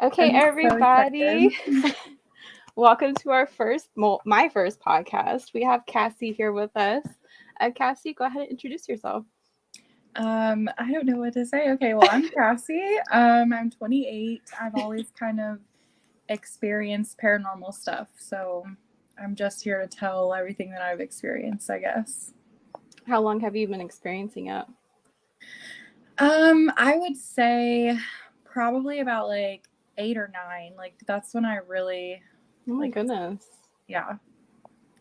Okay, I'm so everybody. excited. Welcome to my first podcast. We have Cassie here with us. Cassie, go ahead and introduce yourself. I don't know what to say. Okay, well, I'm Cassie. I'm 28. I've always kind of experienced paranormal stuff, so I'm just here to tell everything that I've experienced, I guess. How long have you been experiencing it? I would say probably about like 8 or 9. Like that's when I really Oh my like, goodness. yeah.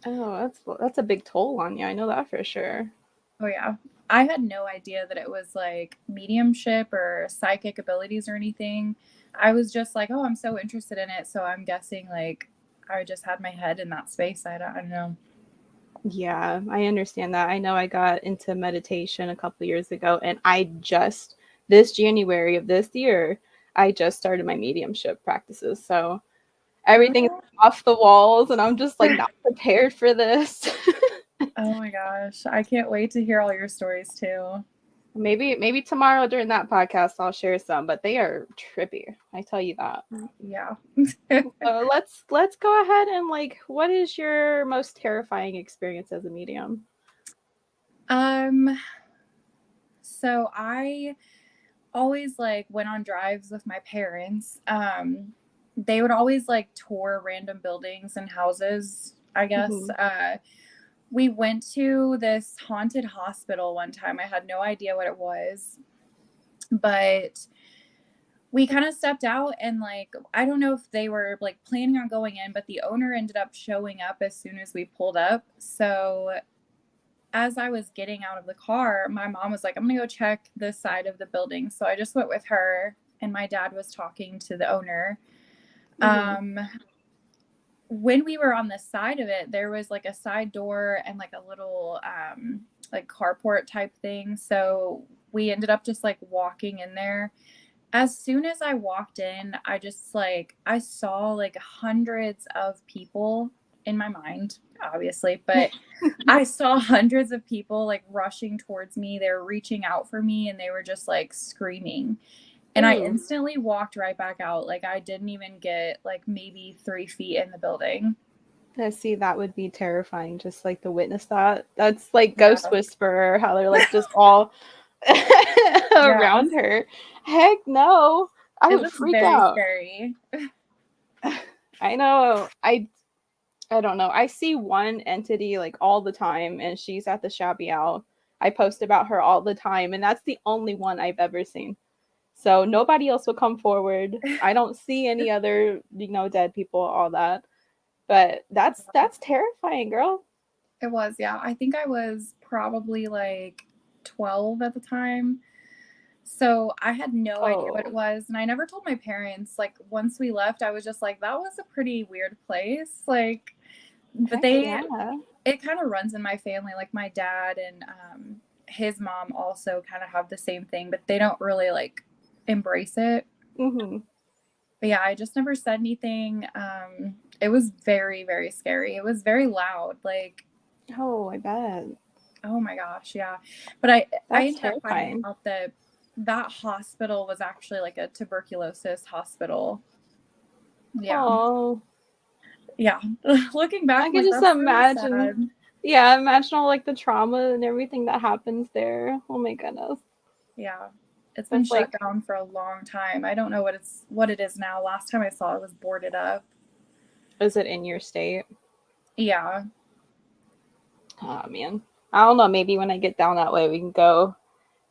Oh, that's a big toll on you. I know that for sure. Oh yeah. I had no idea that it was like mediumship or psychic abilities or anything. I was just like, oh, I'm so interested in it. So I'm guessing like I just had my head in that space. I don't know. Yeah, I understand that. I know I got into meditation a couple years ago, and this January of this year, I just started my mediumship practices. So everything's Oh, off the walls, and I'm just like not prepared for this. oh my gosh. I can't wait to hear all your stories too. Maybe tomorrow during that podcast I'll share some, but they are trippy. I tell you that. Yeah. So let's go ahead and what is your most terrifying experience as a medium? um, so I always like went on drives with my parents. They would always like tour random buildings and houses, I guess. Mm-hmm. We went to this haunted hospital one time. I had no idea what it was, but we kind of stepped out and like I don't know if they were like planning on going in, but the owner ended up showing up as soon as we pulled up. So as I was getting out of the car, my mom was like, I'm gonna go check this side of the building. So I just went with her, and my dad was talking to the owner. Mm-hmm. Um, when we were on the side of it, there was like a side door and like a little like carport type thing. So we ended up just like walking in there. As soon as I walked in, I just like I saw like hundreds of people in my mind, obviously, but I saw hundreds of people like rushing towards me. They were reaching out for me and they were just like screaming. And I Ooh. instantly walked right back out. Like I didn't even get like maybe 3 feet in the building. I see that would be terrifying just like to witness that. That's like Ghost Yeah. Whisperer, how they're like just all Yeah. around her. Heck no. I It would was freak very out. scary. I know. I don't know. I see one entity like all the time, and she's at the Shabby Owl. I post about her all the time, and that's the only one I've ever seen. So nobody else will come forward. I don't see any other, dead people, all that. But that's terrifying, girl. It was, yeah. I think I was probably like 12 at the time. So I had no idea what it Oh, was. And I never told my parents. Like, once we left, I was just like, that was a pretty weird place. Like, but heck yeah. it kind of runs in my family. Like, my dad and his mom also kind of have the same thing, but they don't really like embrace it. Mm-hmm. But yeah, I just never said anything. It was very, very scary. It was very loud. Like, Oh, I bet. oh my gosh, yeah. But I That's ended up finding terrifying. out that that hospital was actually like a tuberculosis hospital. Yeah. Oh, Yeah. Looking back, I I'm could like, just that's really imagine. sad. Yeah, imagine all like the trauma and everything that happens there. Oh my goodness. Yeah. It's been That's shut like, down for a long time. I don't know what it is now. Last time I saw it was boarded up. is it in your state? Yeah. Oh man. I don't know. Maybe when I get down that way, we can go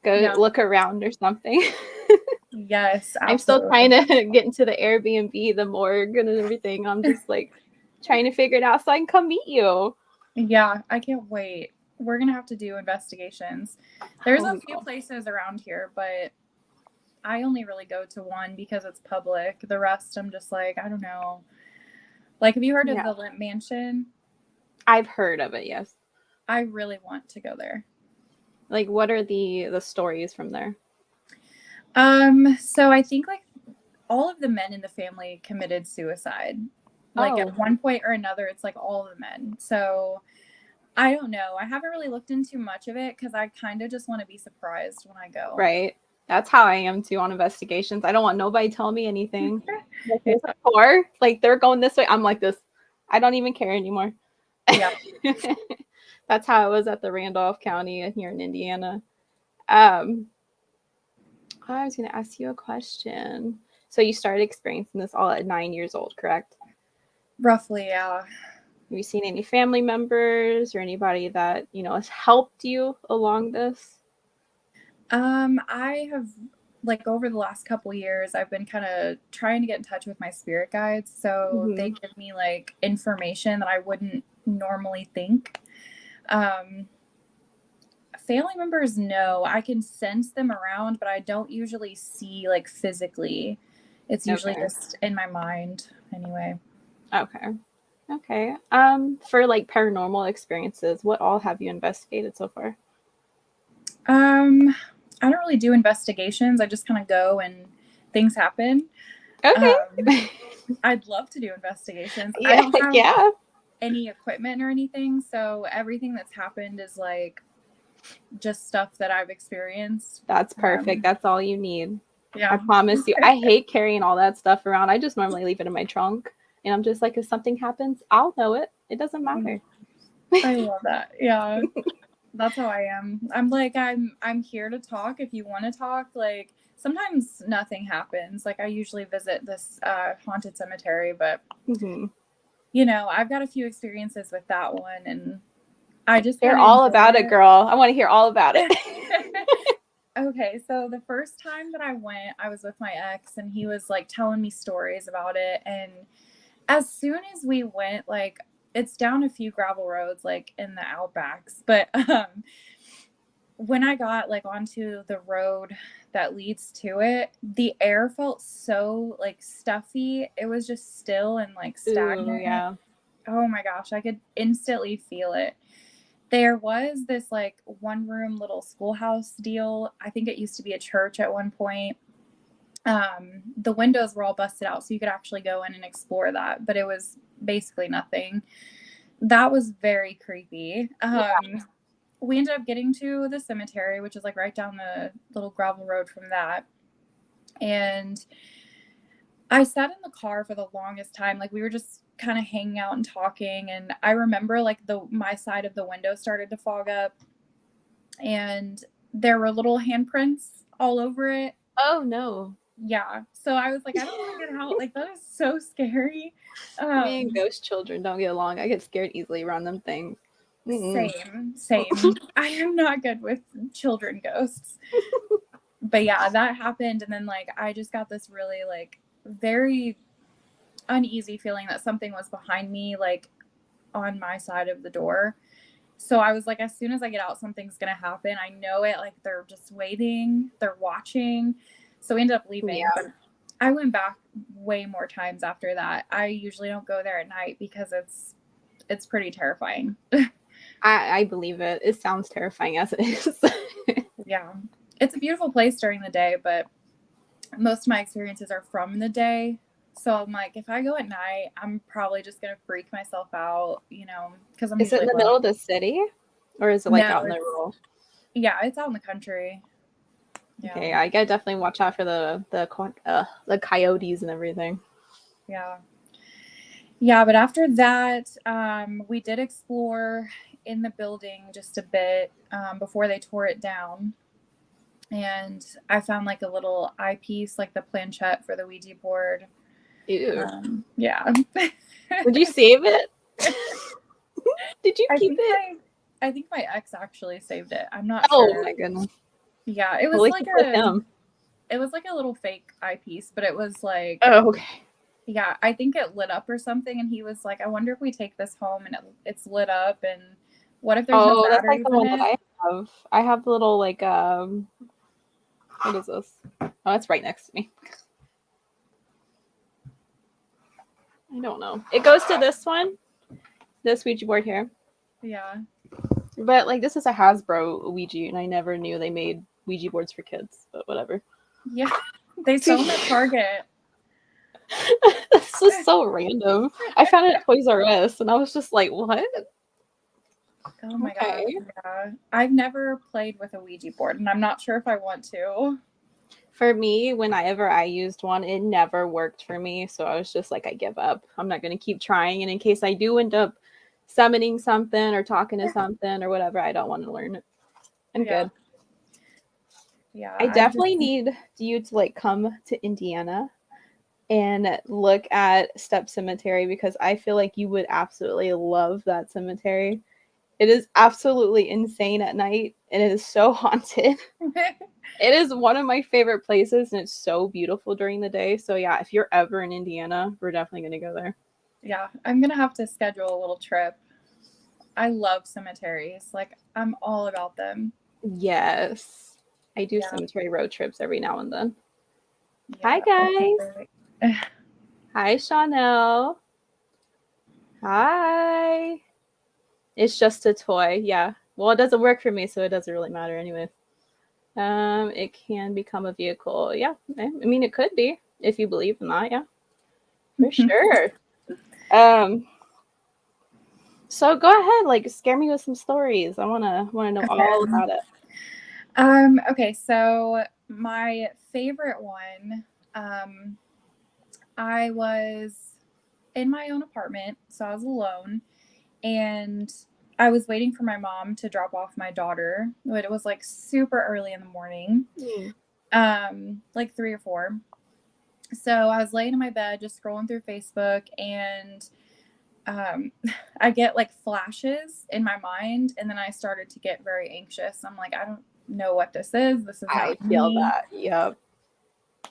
Yeah. look around or something. Yes, I'm still trying absolutely. to get into the Airbnb, the morgue, and everything. I'm just like trying to figure it out so I can come meet you. Yeah, I can't wait. We're gonna have to do investigations. There's Oh, a we few will. places around here, but I only really go to one because it's public. The rest, I'm just like, I don't know. Like, have you heard of Yeah, the Limp Mansion? I've heard of it. Yes. I really want to go there. Like, what are the stories from there? So I think like all of the men in the family committed suicide. Like Oh, at one point or another, it's like all of the men. So I don't know. I haven't really looked into much of it because I kind of just want to be surprised when I go. right. That's how I am too on investigations. I don't want nobody telling me anything. Like, Yeah. there's a car, like they're going this way. I'm like this. I don't even care anymore. Yeah. That's how it was at the Randolph County here in Indiana. Um, I was going to ask you a question. So you started experiencing this all at 9 years old, correct? Roughly, yeah. Have you seen any family members or anybody that has helped you along this? I have like over the last couple years, I've been kind of trying to get in touch with my spirit guides, so they Mm-hmm. give me like information that I wouldn't normally think. Um, Family members, no, I can sense them around, but I don't usually see like physically. It's usually Okay. just in my mind, anyway. Okay. Okay. For like paranormal experiences, what all have you investigated so far? Um, I don't really do investigations. I just kind of go and things happen. Um, Okay. I'd love to do investigations. I Yeah, don't have yeah. any equipment or anything, so everything that's happened is like just stuff that I've experienced. That's perfect. That's all you need. I Yeah. promise you. I hate carrying all that stuff around. I just normally leave it in my trunk. And I'm just like, if something happens, I'll know it. It doesn't matter. I love that. Yeah. That's how I am. I'm like I'm here to talk if you want to talk. Like sometimes nothing happens. Like I usually visit this haunted cemetery, but Mm-hmm. I've got a few experiences with that one and I just Hear kind of all enjoy about it, it. girl. I want to hear all about it. Okay, so the first time that I went, I was with my ex and he was like telling me stories about it. And as soon as we went, like it's down a few gravel roads, like in the outbacks. But when I got like onto the road that leads to it, the air felt so like stuffy. It was just still and like Ooh, stagnant. yeah. Oh my gosh, I could instantly feel it. There was this like one room little schoolhouse deal. I think it used to be a church at one point. The windows were all busted out, so you could actually go in and explore that, but it was basically nothing. That was very creepy. We ended up getting to the cemetery, which is like right down the little gravel road from that. And I sat in the car for the longest time. Like we were just kind of hanging out and talking. And I remember like my side of the window started to fog up and there were little handprints all over it. Oh, no. Yeah. So I was like, I don't want to get out. Like that is so scary. Me and Um, ghost children don't get along. I get scared easily around them things. Mm-mm. same. I am not good with children ghosts. But yeah, that happened. And then like I just got this really like very uneasy feeling that something was behind me, like on my side of the door. So I was like, as soon as I get out, something's gonna happen. I know it. Like they're just waiting, they're watching. So we ended up leaving. Yeah. But I went back way more times after that. I usually don't go there at night because it's pretty terrifying. I believe it. It sounds terrifying as it is. Yeah. It's a beautiful place during the day, but most of my experiences are from the day. So I'm like, if I go at night, I'm probably just gonna freak myself out, because I'm Is it in usually the low. middle of the city? Or is it like No, out in the rural? it's out in the country. Yeah. Okay, I gotta definitely watch out for the coyotes and everything. Yeah. Yeah, but after that, we did explore in the building just a bit before they tore it down. And I found like a little eyepiece, like the planchette for the Ouija board. Ew. Yeah. Would you save it? Did you I keep think it? I think my ex actually saved it. I'm not Oh sure. my goodness. Yeah, it was Well, like with him. a little fake eyepiece, but it was like Oh, okay. yeah, I think it lit up or something, and he was like, I wonder if we take this home and it's lit up, and what if there's no Oh, that's like batteries the in one that it? I have. I have the little like what is this? Oh, it's right next to me. I don't know. It goes to this one, this Ouija board here. Yeah. But like this is a Hasbro Ouija, and I never knew they made Ouija boards for kids. But whatever. Yeah. They sell them at Target. This is so random. I found it at Toys R Us, and I was just like, "What?" Oh my Okay. gosh. Yeah. I've never played with a Ouija board, and I'm not sure if I want to. For me, whenever I used one, it never worked for me. So I was just like, I give up. I'm not going to keep trying. And in case I do end up summoning something or talking to something or whatever, I don't want to learn it. I'm Yeah. good. Yeah. I definitely need you to like come to Indiana and look at Step Cemetery because I feel like you would absolutely love that cemetery. It is absolutely insane at night and it is so haunted. It is one of my favorite places and it's so beautiful during the day. So yeah, if you're ever in Indiana, we're definitely going to go there. Yeah, I'm going to have to schedule a little trip. I love cemeteries. Like, I'm all about them. Yes. I do Yeah. cemetery road trips every now and then. Yeah. Hi guys. Hi Chanel. Hi. It's just a toy. Yeah. Well, it doesn't work for me, so it doesn't really matter anyway. It can become a vehicle. Yeah. I mean, it could be if you believe in that. Yeah, for sure. Um. So go ahead, like scare me with some stories. I wanna know all about it. Okay, so my favorite one, I was in my own apartment, so I was alone, and I was waiting for my mom to drop off my daughter. But it was like super early in the morning, like 3 or 4. So I was laying in my bed just scrolling through Facebook, and I get like flashes in my mind, and then I started to get very anxious. I'm like, I don't know what this is. This is I not feel me. that. Yep.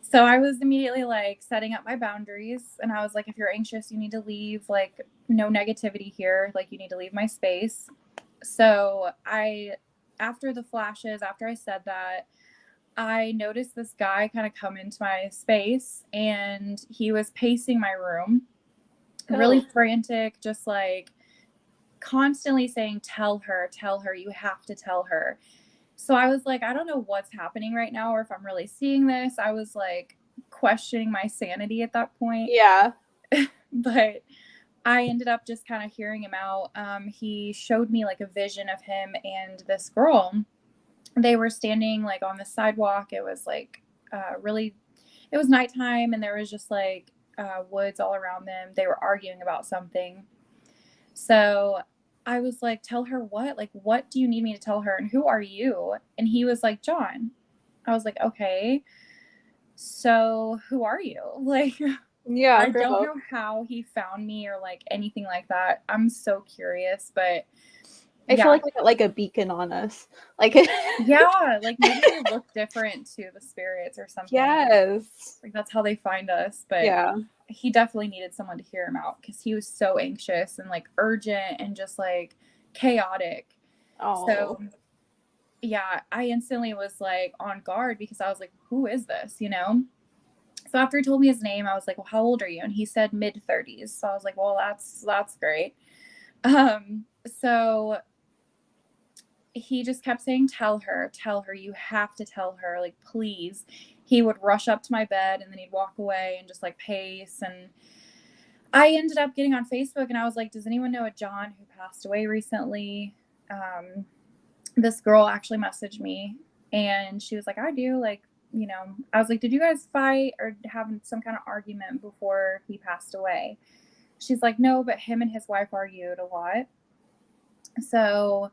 So I was immediately like setting up my boundaries, and I was like, if you're anxious, you need to leave. Like, no negativity here. Like, you need to leave my space. So after the flashes, after I said that, I noticed this guy kind of come into my space, and he was pacing my room, really frantic, just like constantly saying, tell her, you have to tell her. So I was like, I don't know what's happening right now or if I'm really seeing this. I was like questioning my sanity at that point. Yeah. But I ended up just kind of hearing him out. He showed me like a vision of him and this girl. They were standing like on the sidewalk. It was like it was nighttime, and there was just like woods all around them. They were arguing about something. So I was like, tell her what? Like, what do you need me to tell her? And who are you? And he was like, John. I was like, okay. So who are you? Like, Yeah, I girl. don't know how he found me or like anything like that. I'm so curious, but I feel like we got like a beacon on us. Like yeah, like maybe we look different to the spirits or something. Yes. Like that's how they find us. But yeah. He definitely needed someone to hear him out because he was so anxious and like urgent and just like chaotic. Oh. So yeah, I instantly was like on guard because I was like, who is this? You know? So after he told me his name, I was like, well, how old are you? And he said mid-30s. So I was like, well, that's great. So he just kept saying, tell her, you have to tell her, like, please. He would rush up to my bed and then he'd walk away and just like pace. And I ended up getting on Facebook and I was like, does anyone know a John who passed away recently? This girl actually messaged me and she was like, I do. Like, you know, I was like, did you guys fight or have some kind of argument before he passed away? She's like, no, but him and his wife argued a lot. So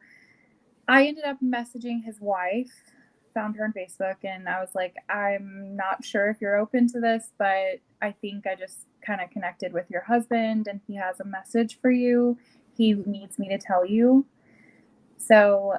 I ended up messaging his wife, found her on Facebook, and I was like, I'm not sure if you're open to this, but I think I just kind of connected with your husband and he has a message for you. He needs me to tell you. So,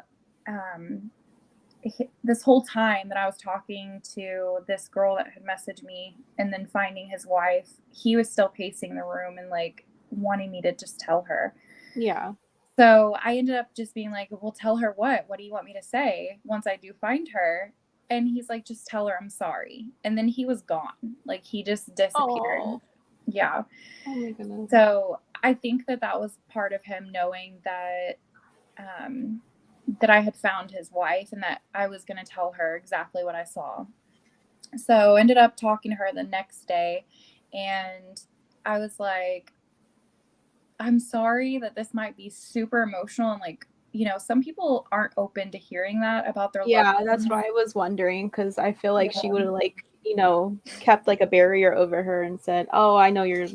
this whole time that I was talking to this girl that had messaged me and then finding his wife, he was still pacing the room and like wanting me to just tell her. Yeah. So I ended up just being like, well, tell her what? What do you want me to say once I do find her? And he's like, just tell her I'm sorry. And then he was gone. Like he just disappeared. Oh. Yeah. Oh my goodness. So I think that was part of him knowing that that I had found his wife and that I was going to tell her exactly what I saw. So ended up talking to her the next day, and I was like, I'm sorry that this might be super emotional and like you know, some people aren't open to hearing that about their loved Yeah, that's ones. why I was wondering, because I feel like she would Yeah. have like, kept like a barrier over her and said, "Oh, I know you're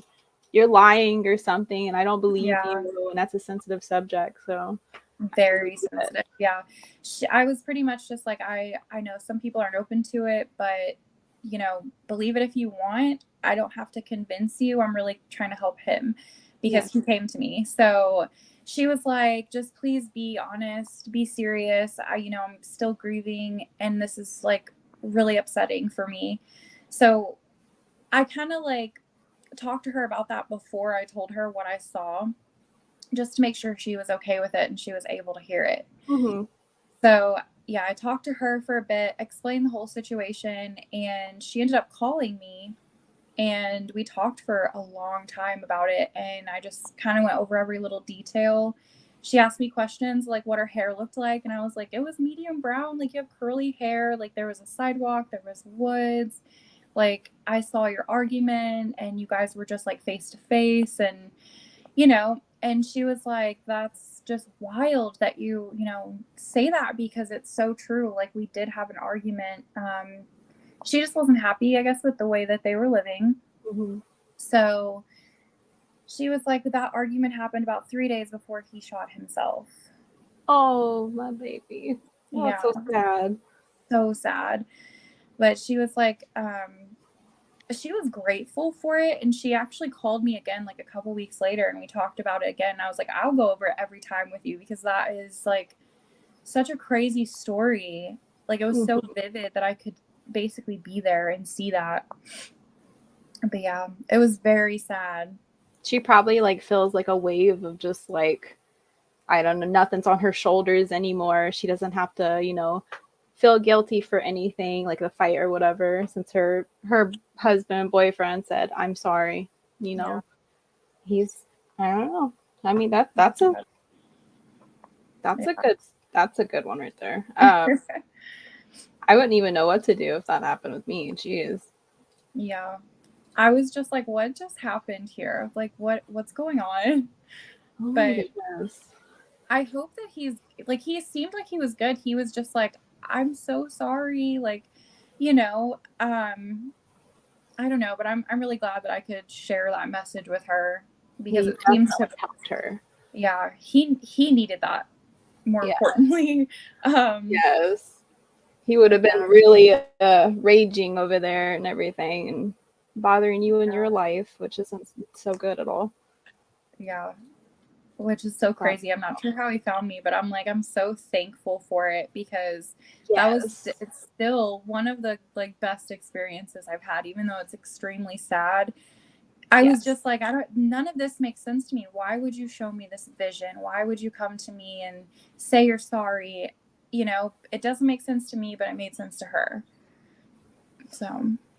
lying or something, and I don't believe Yeah. you," and that's a sensitive subject, so I Very believe it. sensitive. Yeah. I was pretty much just like, I know some people aren't open to it, but you know, believe it if you want. I don't have to convince you. I'm really trying to help him Yeah. because he came to me. So she was like, just please be honest, be serious. I'm still grieving and this is like really upsetting for me. So I kind of like talked to her about that before I told her what I saw, just to make sure she was okay with it and she was able to hear it. Mhm. So, yeah, I talked to her for a bit, explained the whole situation, and she ended up calling me and we talked for a long time about it. And I just kind of went over every little detail. She asked me questions like what her hair looked like, and I was like, it was medium brown, like you have curly hair, like there was a sidewalk, there was woods, like I saw your argument and you guys were just like face to face. And and she was like, that's just wild that you say that because it's so true. Like we did have an argument. She just wasn't happy, I guess, with the way that they were living. Mhm. So she was like, that argument happened about 3 days before he shot himself. Oh, my baby. Oh, it's Yeah, so sad. so sad. But she was like, she was grateful for it, and she actually called me again like a couple weeks later and we talked about it again. I was like, I'll go over it every time with you because that is like such a crazy story. Like it was so Mhm. vivid that I could basically be there and see that. But yeah, it was very sad. She probably like feels like a wave of just like, I don't know, nothing's on her shoulders anymore. She doesn't have to, feel guilty for anything, like the fight or whatever, since her husband, boyfriend said, "I'm sorry." You Yeah. know, he's, I don't know. I mean, that's a Yeah. good that's a good one right there. I wouldn't even know what to do if that happened with me. Jeez. Yeah. I was just like, what just happened here? Like what's going on? Oh my But goodness. I hope that he seemed like he was good. He was just like, I'm so sorry. Like, you know, I don't know, but I'm really glad that I could share that message with her because He it seems to, definitely helped her. yeah, he needed that more Yeah. importantly. Yes. He would But have been really raging over there and everything and bothering you in your yeah, life, which isn't so good at all. yeah, which is so But crazy. I'm not sure how he found me, but I'm like, I'm so thankful for it because yes. it's still one of the like best experiences I've had, even though it's extremely sad. I was Yes. just like, none of this makes sense to me. Why would you show me this vision? Why would you come to me and say you're sorry? It doesn't make sense to me, but it made sense to her. So,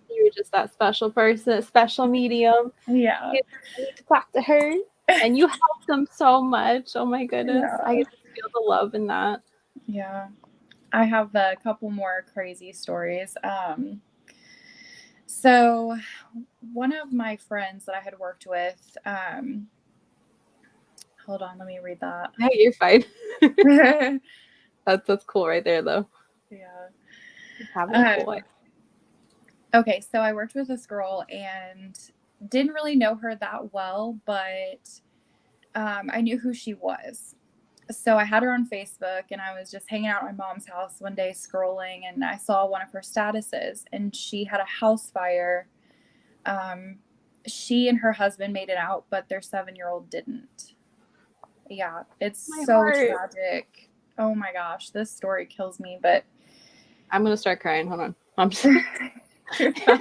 You were just that special person, special medium. yeah. You need to talk to her. And you helped them so much. Oh my goodness. I Yeah. can feel the love in that. Yeah. I have a couple more crazy stories. So one of my friends that I had worked with, hold on, let me read that. Hey, you're fine. That's cool right there though. Yeah. Having a cool Um, life. okay, so I worked with this girl and didn't really know her that well, but I knew who she was. So I had her on Facebook and I was just hanging out at my mom's house one day scrolling and I saw one of her statuses and she had a house fire. She and her husband made it out, but their 7-year-old didn't. Yeah, it's My so heart. tragic. Oh my gosh, this story kills me, but I'm gonna start crying. Hold on. I'm just you're fine.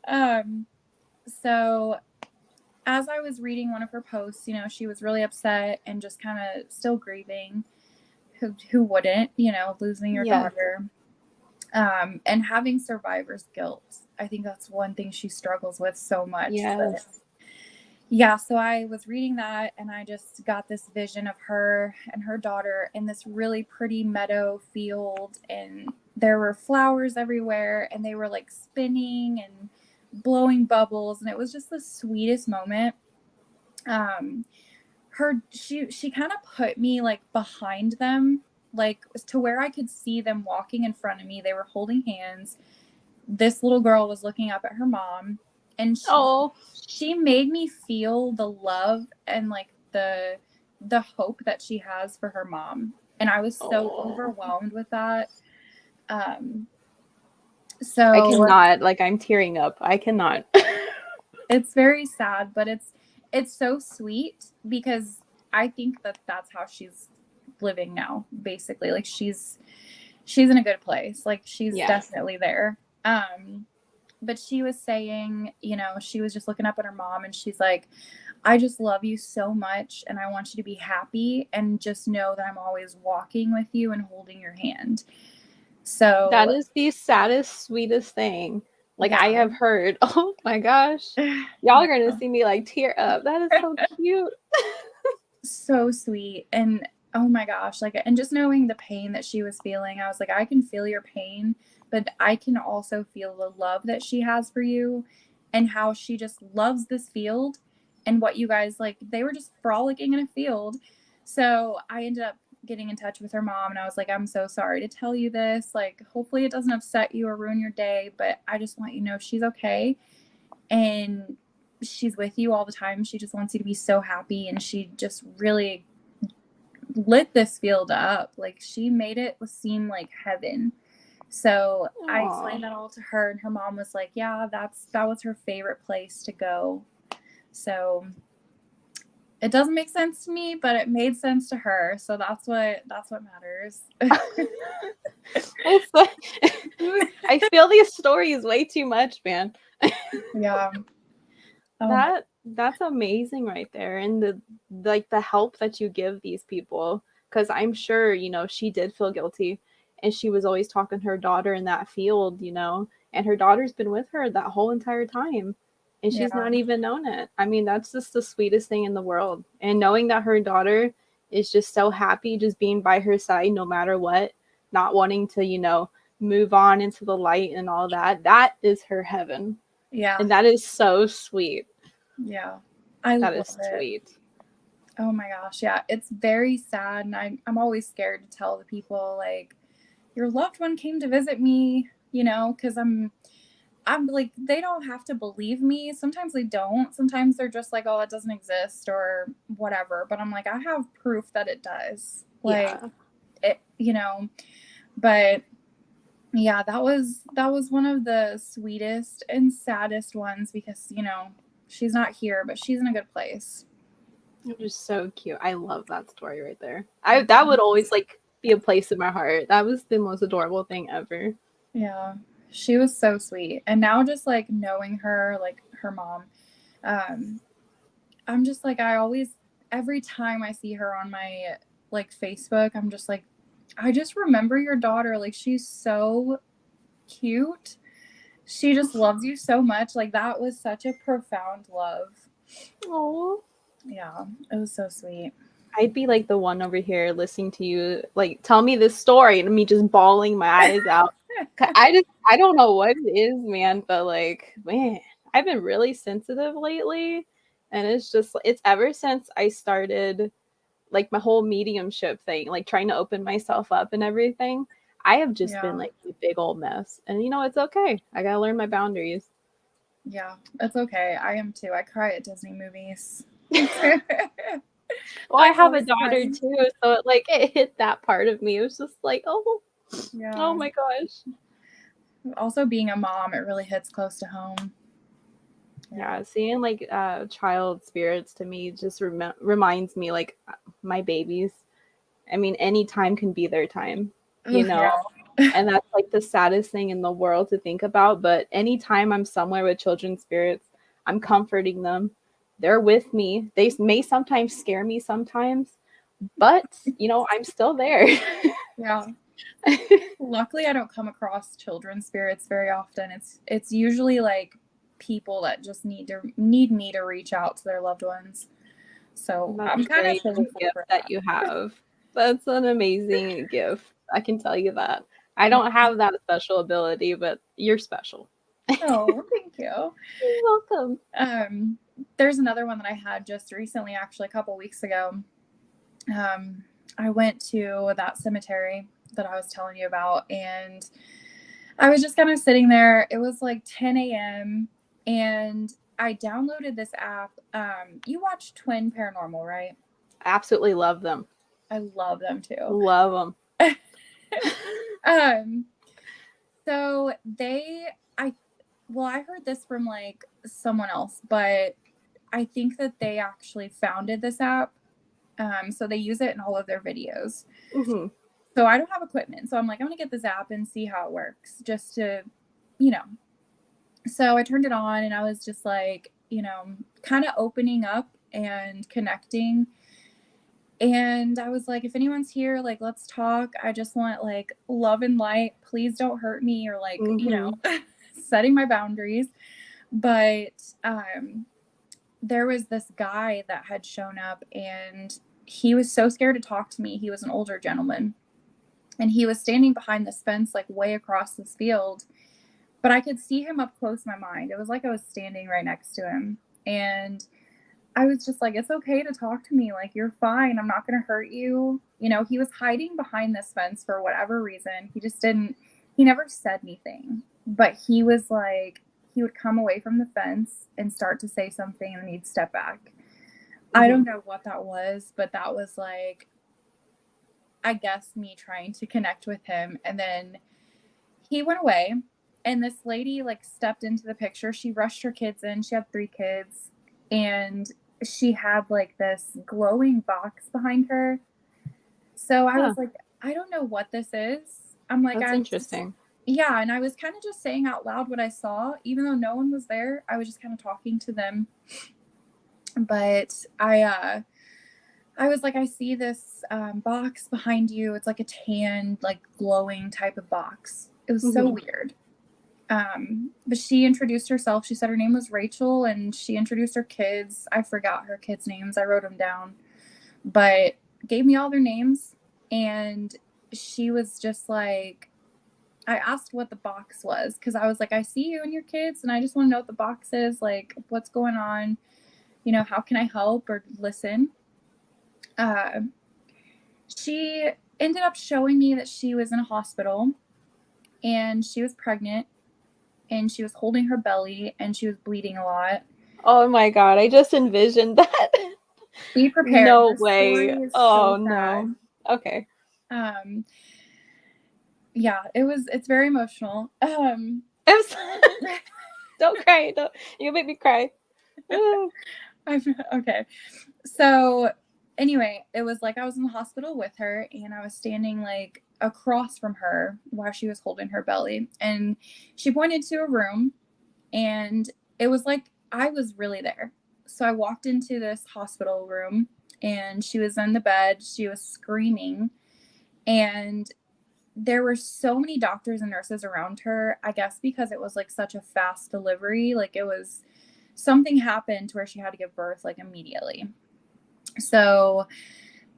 um, so as I was reading one of her posts, she was really upset and just kind of still grieving. Who wouldn't, losing your yes. daughter. And having survivor's guilt. I think that's one thing she struggles with so much. But Yes. yeah, so I was reading that and I just got this vision of her and her daughter in this really pretty meadow field, and there were flowers everywhere and they were like spinning and blowing bubbles, and it was just the sweetest moment. she kind of put me like behind them, like to where I could see them walking in front of me. They were holding hands. This little girl was looking up at her mom, and Oh, she made me feel the love and like the hope that she has for her mom. And I was so oh. overwhelmed with that. I So cannot, like, I'm tearing up. I cannot. it's very sad, but it's so sweet because I think that that's how she's living now, basically. Like she's in a good place. Like she's Yes. definitely there. But she was saying, you know, she was just looking up at her mom and she's like, I just love you so much and I want you to be happy and just know that I'm always walking with you and holding your hand. That So is the saddest, sweetest thing. Like, I yeah. have heard. Oh my gosh. Y'all are going to see me like tear up. That is so cute. So sweet. And oh my gosh, like, and just knowing the pain that she was feeling, I was like, I can feel your pain, but I can also feel the love that she has for you and how she just loves this field and what you guys like. They were just frolicking in a field. So I ended up getting in touch with her mom and I was like, I'm so sorry to tell you this. Like, hopefully it doesn't upset you or ruin your day, but I just want you to know she's okay. And she's with you all the time. She just wants you to be so happy. And she just really lit this field up. Like she made it seem like heaven. So I explained that all to her and her mom was like, yeah, that was her favorite place to go. So it doesn't make sense to me, but it made sense to her. So that's what matters. It's like, I feel these stories way too much, man. Yeah. Oh That's amazing right there. And the help that you give these people. Because I'm sure, she did feel guilty. And she was always talking to her daughter in that field, and her daughter's been with her that whole entire time. And she's yeah. not even known it. I mean, that's just the sweetest thing in the world. And knowing that her daughter is just so happy just being by her side no matter what, not wanting to, move on into the light and all that, that is her heaven. Yeah. And that is so sweet. Yeah. I That love is it. sweet. Oh my gosh, yeah, it's very sad, and I'm always scared to tell the people like your loved one came to visit me, because I'm like they don't have to believe me. Sometimes they don't. Sometimes they're just like, oh, it doesn't exist or whatever. But I'm like, I have proof that it does. Like Yeah. it, But yeah, that was one of the sweetest and saddest ones because she's not here, but she's in a good place. It was so cute. I love that story right there. That would always like be a place in my heart. That was the most adorable thing ever. Yeah, she was so sweet. And now just like knowing her, like her mom, I'm just like, every time I see her on my like Facebook, I'm just like, I just remember your daughter. Like, she's so cute. She just loves you so much. Like, that was such a profound love. Oh. Yeah, it was so sweet. I'd be like the one over here listening to you like tell me this story and me just bawling my eyes out. I don't know what it is, man, but like, man, I've been really sensitive lately. And it's ever since I started like my whole mediumship thing, like trying to open myself up and everything. I have just been like a big old mess. And it's okay. I gotta learn my boundaries. Yeah, it's okay. I am too. I cry at Disney movies. Well, I have a daughter too, so it hit that part of me. It was just like, oh, yeah. Oh my gosh. Also, being a mom, it really hits close to home. Yeah, seeing like child spirits to me just reminds me like my babies. I mean, any time can be their time, Yeah. And that's like the saddest thing in the world to think about. But anytime I'm somewhere with children's spirits, I'm comforting them. They're with me. They may sometimes scare me sometimes, but I'm still there. Yeah. Luckily, I don't come across children's spirits very often. It's usually like people that just need me to reach out to their loved ones. So I'm kind of thankful gift for that you have. That's an amazing gift. I can tell you that. I don't have that special ability, but you're special. Oh, thank you. You're welcome. there's another one that I had just recently, actually, a couple weeks ago. I went to that cemetery that I was telling you about, and I was just kind of sitting there. It was like 10 a.m. and I downloaded this app. You watch Twin Paranormal, right? Absolutely love them. I love them too. Love them. um, so I heard this from like someone else, but I think that they actually founded this app. So they use it in all of their videos. Mm-hmm. So I don't have equipment. So I'm like, I'm going to get this app and see how it works just to, you know. So I turned it on and I was just like, kind of opening up and connecting. And I was like, if anyone's here, like, let's talk. I just want like love and light. Please don't hurt me, or like, setting my boundaries. But there was this guy that had shown up, and he was so scared to talk to me. He was an older gentleman, and he was standing behind this fence, like way across this field. But I could see him up close in my mind. It was like I was standing right next to him. And I was just like, it's okay to talk to me. Like, you're fine. I'm not going to hurt you. He was hiding behind this fence for whatever reason. He never said anything. But he was like, he would come away from the fence and start to say something, and then he'd step back. Mm-hmm. I don't know what that was, but that was like, I guess, me trying to connect with him. And then he went away, and this lady like stepped into the picture. She rushed her kids in. She had 3 kids, and she had like this glowing box behind her. So I was like, I don't know what this is. I'm like, that's interesting. Yeah. And I was kind of just saying out loud what I saw, even though no one was there. I was just kind of talking to them. But I was like, I see this box behind you. It's like a tan, like glowing type of box. It was so weird. But she introduced herself. She said her name was Rachel, and she introduced her kids. I forgot her kids' names. I wrote them down, but gave me all their names. And she was just like, I asked what the box was, because I was like, I see you and your kids, and I just want to know what the box is. Like, what's going on? How can I help or listen? She ended up showing me that she was in a hospital, and she was pregnant, and she was holding her belly, and she was bleeding a lot. Oh my God, I just envisioned that. Be prepared. No way. Oh no. Okay. Yeah, it's very emotional. Don't cry. You make me cry. Okay. So anyway, it was like I was in the hospital with her, and I was standing like across from her while she was holding her belly, and she pointed to a room, and it was like I was really there. So I walked into this hospital room, and she was in the bed. She was screaming, and there were so many doctors and nurses around her, I guess because it was like such a fast delivery. Like, it was something happened to where she had to give birth like immediately. So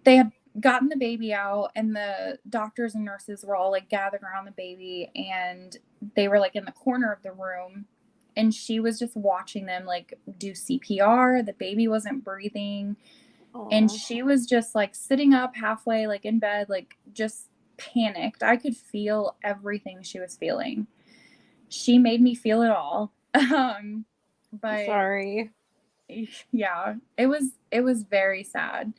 they had gotten the baby out, and the doctors and nurses were all like gathered around the baby, and they were like in the corner of the room, and she was just watching them like do CPR. The baby wasn't breathing. Aww. And she was just like sitting up halfway, like in bed, like just panicked. I could feel everything she was feeling. She made me feel it all. But sorry. Yeah, it was very sad.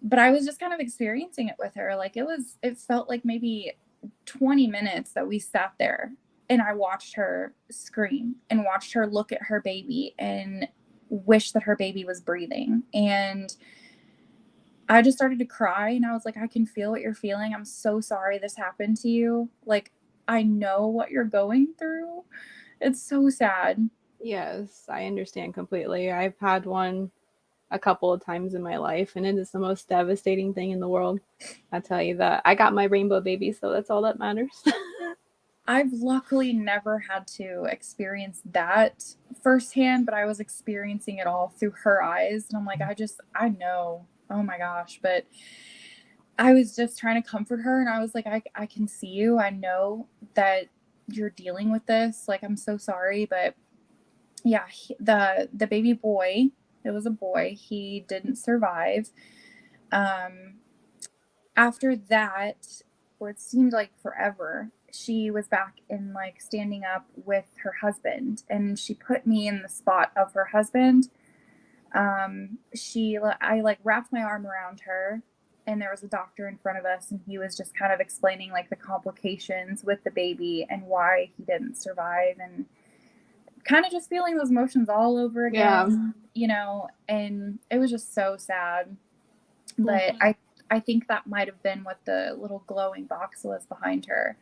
But I was just kind of experiencing it with her. Like, it felt like maybe 20 minutes that we sat there, and I watched her scream and watched her look at her baby and wish that her baby was breathing. And I just started to cry, and I was like, I can feel what you're feeling. I'm so sorry this happened to you. Like, I know what you're going through. It's so sad. Yes, I understand completely. I've had one a couple of times in my life, and it is the most devastating thing in the world. I tell you that. I got my rainbow baby, so that's all that matters. I've luckily never had to experience that firsthand, but I was experiencing it all through her eyes. And I'm like, I know. Oh my gosh. But I was just trying to comfort her. And I was like, I can see you. I know that you're dealing with this. Like, I'm so sorry. But yeah, the baby boy, it was a boy, he didn't survive. Um, After that, or it seemed like forever, she was back in like standing up with her husband, and she put me in the spot of her husband. I like wrapped my arm around her, and there was a doctor in front of us, and he was just kind of explaining like the complications with the baby and why he didn't survive, and kind of just feeling those emotions all over Yeah. again, you know, and it was just so sad. But I think that might have been what the little glowing box was behind her.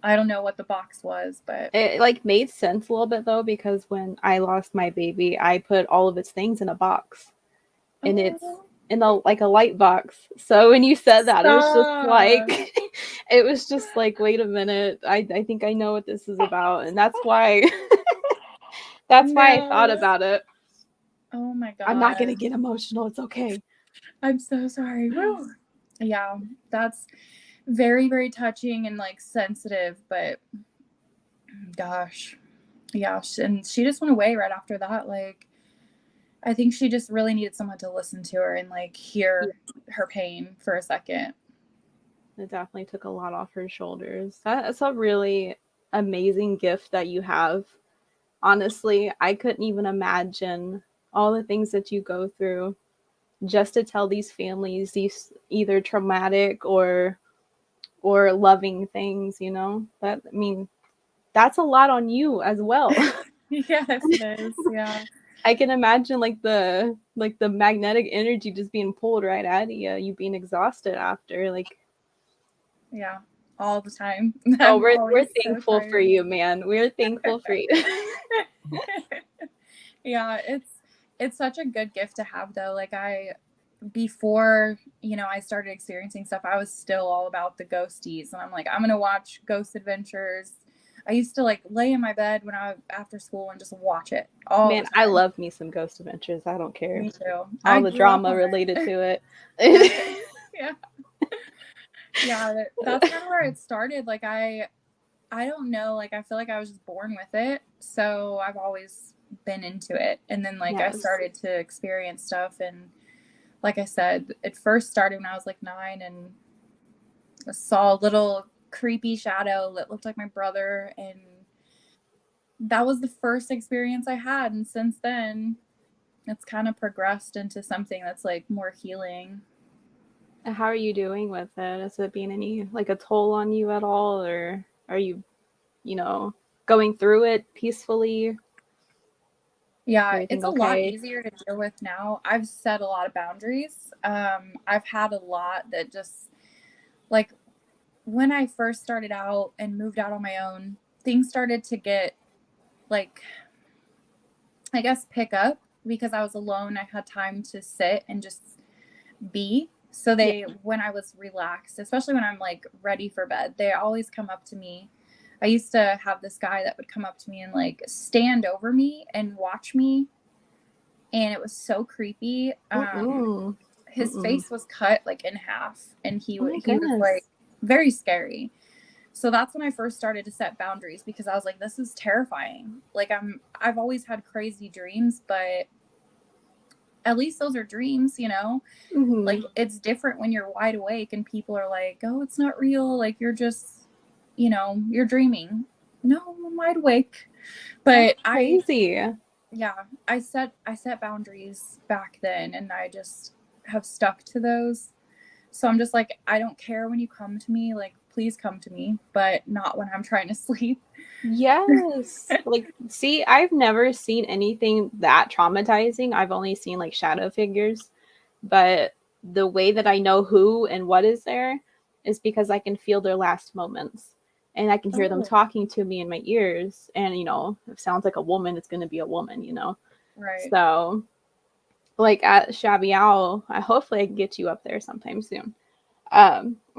I don't know what the box was, but It like made sense a little bit though, because when I lost my baby, I put all of its things in a box, and it's oh, in a like a light box. So when you said that, it was just stop. like it was just like, wait a minute, I think I know what this is about, and that's why that's why I thought No. about it. Oh my I'm not god. gonna get emotional. It's okay. I'm so sorry. Woo. Yeah, that's very, very touching and like sensitive, but gosh. Yeah, and she just went away right after that. Like, I think she just really needed someone to listen to her and like Yeah, hear her pain for a second. it definitely took a lot off her shoulders. That's a really amazing gift that you have. Honestly, I couldn't even imagine all the things that you go through just to tell these families these either traumatic or loving things, you know? That, I mean, that's a lot on you as well. Yes, it is. Yeah. I can imagine like the magnetic energy just being pulled right out of you, you being exhausted after. Like, Yeah. All the time. oh, I'm we're always so thankful for tired. you, man. We're thankful for you. Yeah, it's such a good gift to have though. Like I before, you know, I started experiencing stuff, I was still all about the ghosties and I'm like, I'm going to watch Ghost Adventures. I used to like lay in my bed when I after school and just watch it all the Man, I time. love me some Ghost Adventures. I don't care. Me too. All I the grew up drama on related it. to Yeah. it. Yeah. Yeah, that's kind of where it started. Like I don't know, like I feel like I was just born with it. So I've always been into it. And then like I Yes. started to experience stuff and like I said, it first started when I was like 9 and I saw a little creepy shadow that looked like my brother and that was the first experience I had and since then it's kind of progressed into something that's like more healing. How are you doing with it? Is it being any like a toll on you at all, or are you, you know, going through it peacefully? Yeah, Everything it's a lot okay? easier to deal with now. I've set a lot of boundaries. I've had a lot that just like when I first started out and moved out on my own, things started to get like, I guess, pick up because I was alone. I had time to sit and just be. So Yeah. when I was relaxed, especially when I'm like ready for bed, they always come up to me. I used to have this guy that would come up to me and like stand over me and watch me. And it was so creepy. Mm-mm. His Mm-mm. face was cut like in half and Oh my he was like goodness. very scary. So that's when I first started to set boundaries because I was like, this is terrifying. Like I've always had crazy dreams, but at least those are dreams, you know? Mm-hmm. Like it's different when you're wide awake and people are like, oh, it's not real. Like you're just, you know, you're dreaming. No, I'm wide awake. That's But crazy. yeah, I set boundaries back then and I just have stuck to those. So I'm just like, I don't care when you come to me, like please come to me, but not when I'm trying to sleep. Yes. Like, see, I've never seen anything that traumatizing. I've only seen like shadow figures, but the way that I know who and what is there is because I can feel their last moments and I can hear them Oh, talking to me in my ears. And, you know, if it sounds like a woman, it's going to be a woman, you know? right. So, like at Shabby Owl, hopefully I can get you up there sometime soon.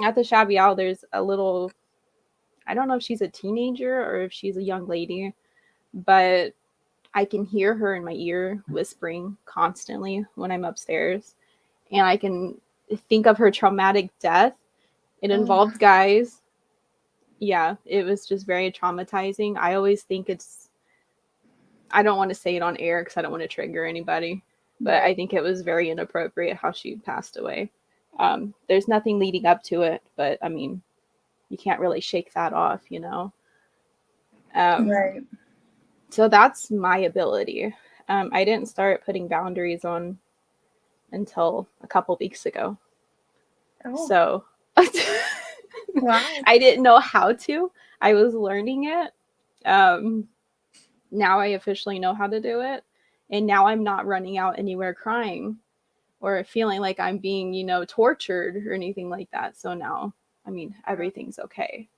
At the Shabby Owl, there's a little, I don't know if she's a teenager or if she's a young lady, but I can hear her in my ear whispering constantly when I'm upstairs. And I can think of her traumatic death. It Oh, involved guys. Yeah, it was just very traumatizing. I always think it's I don't want to say it on air because I don't want to trigger anybody, but I think it was very inappropriate how she passed away. There's nothing leading up to it, but I mean, you can't really shake that off, you know? Right. So that's my ability. I didn't start putting boundaries on until a couple weeks ago. Oh, So wow. I didn't know how to. I was learning it. Now I officially know how to do it. And now I'm not running out anywhere crying or feeling like I'm being, you know, tortured or anything like that. So now, I mean, everything's okay.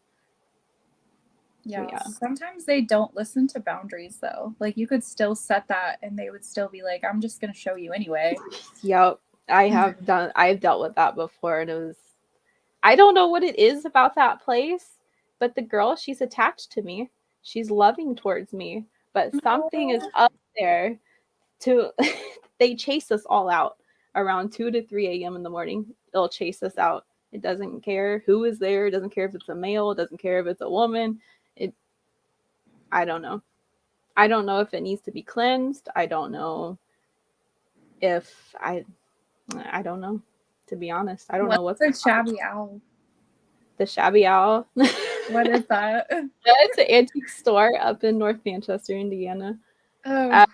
Yeah. Yeah. Sometimes they don't listen to boundaries though. Like you could still set that and they would still be like, I'm just gonna show you anyway. Yep. I've dealt with that before, and it was, I don't know what it is about that place, but the girl, she's attached to me. She's loving towards me, but something is up there to they chase us all out around 2 to 3 a.m. in the morning. They'll chase us out. It doesn't care who is there. It doesn't care if it's a male. It doesn't care if it's a woman. I don't know. I don't know if it needs to be cleansed. I don't know if I don't know. To be honest, I don't know what's the shabby owl. The Shabby Owl. What is that? It's an antique store up in North Manchester, Indiana. Oh.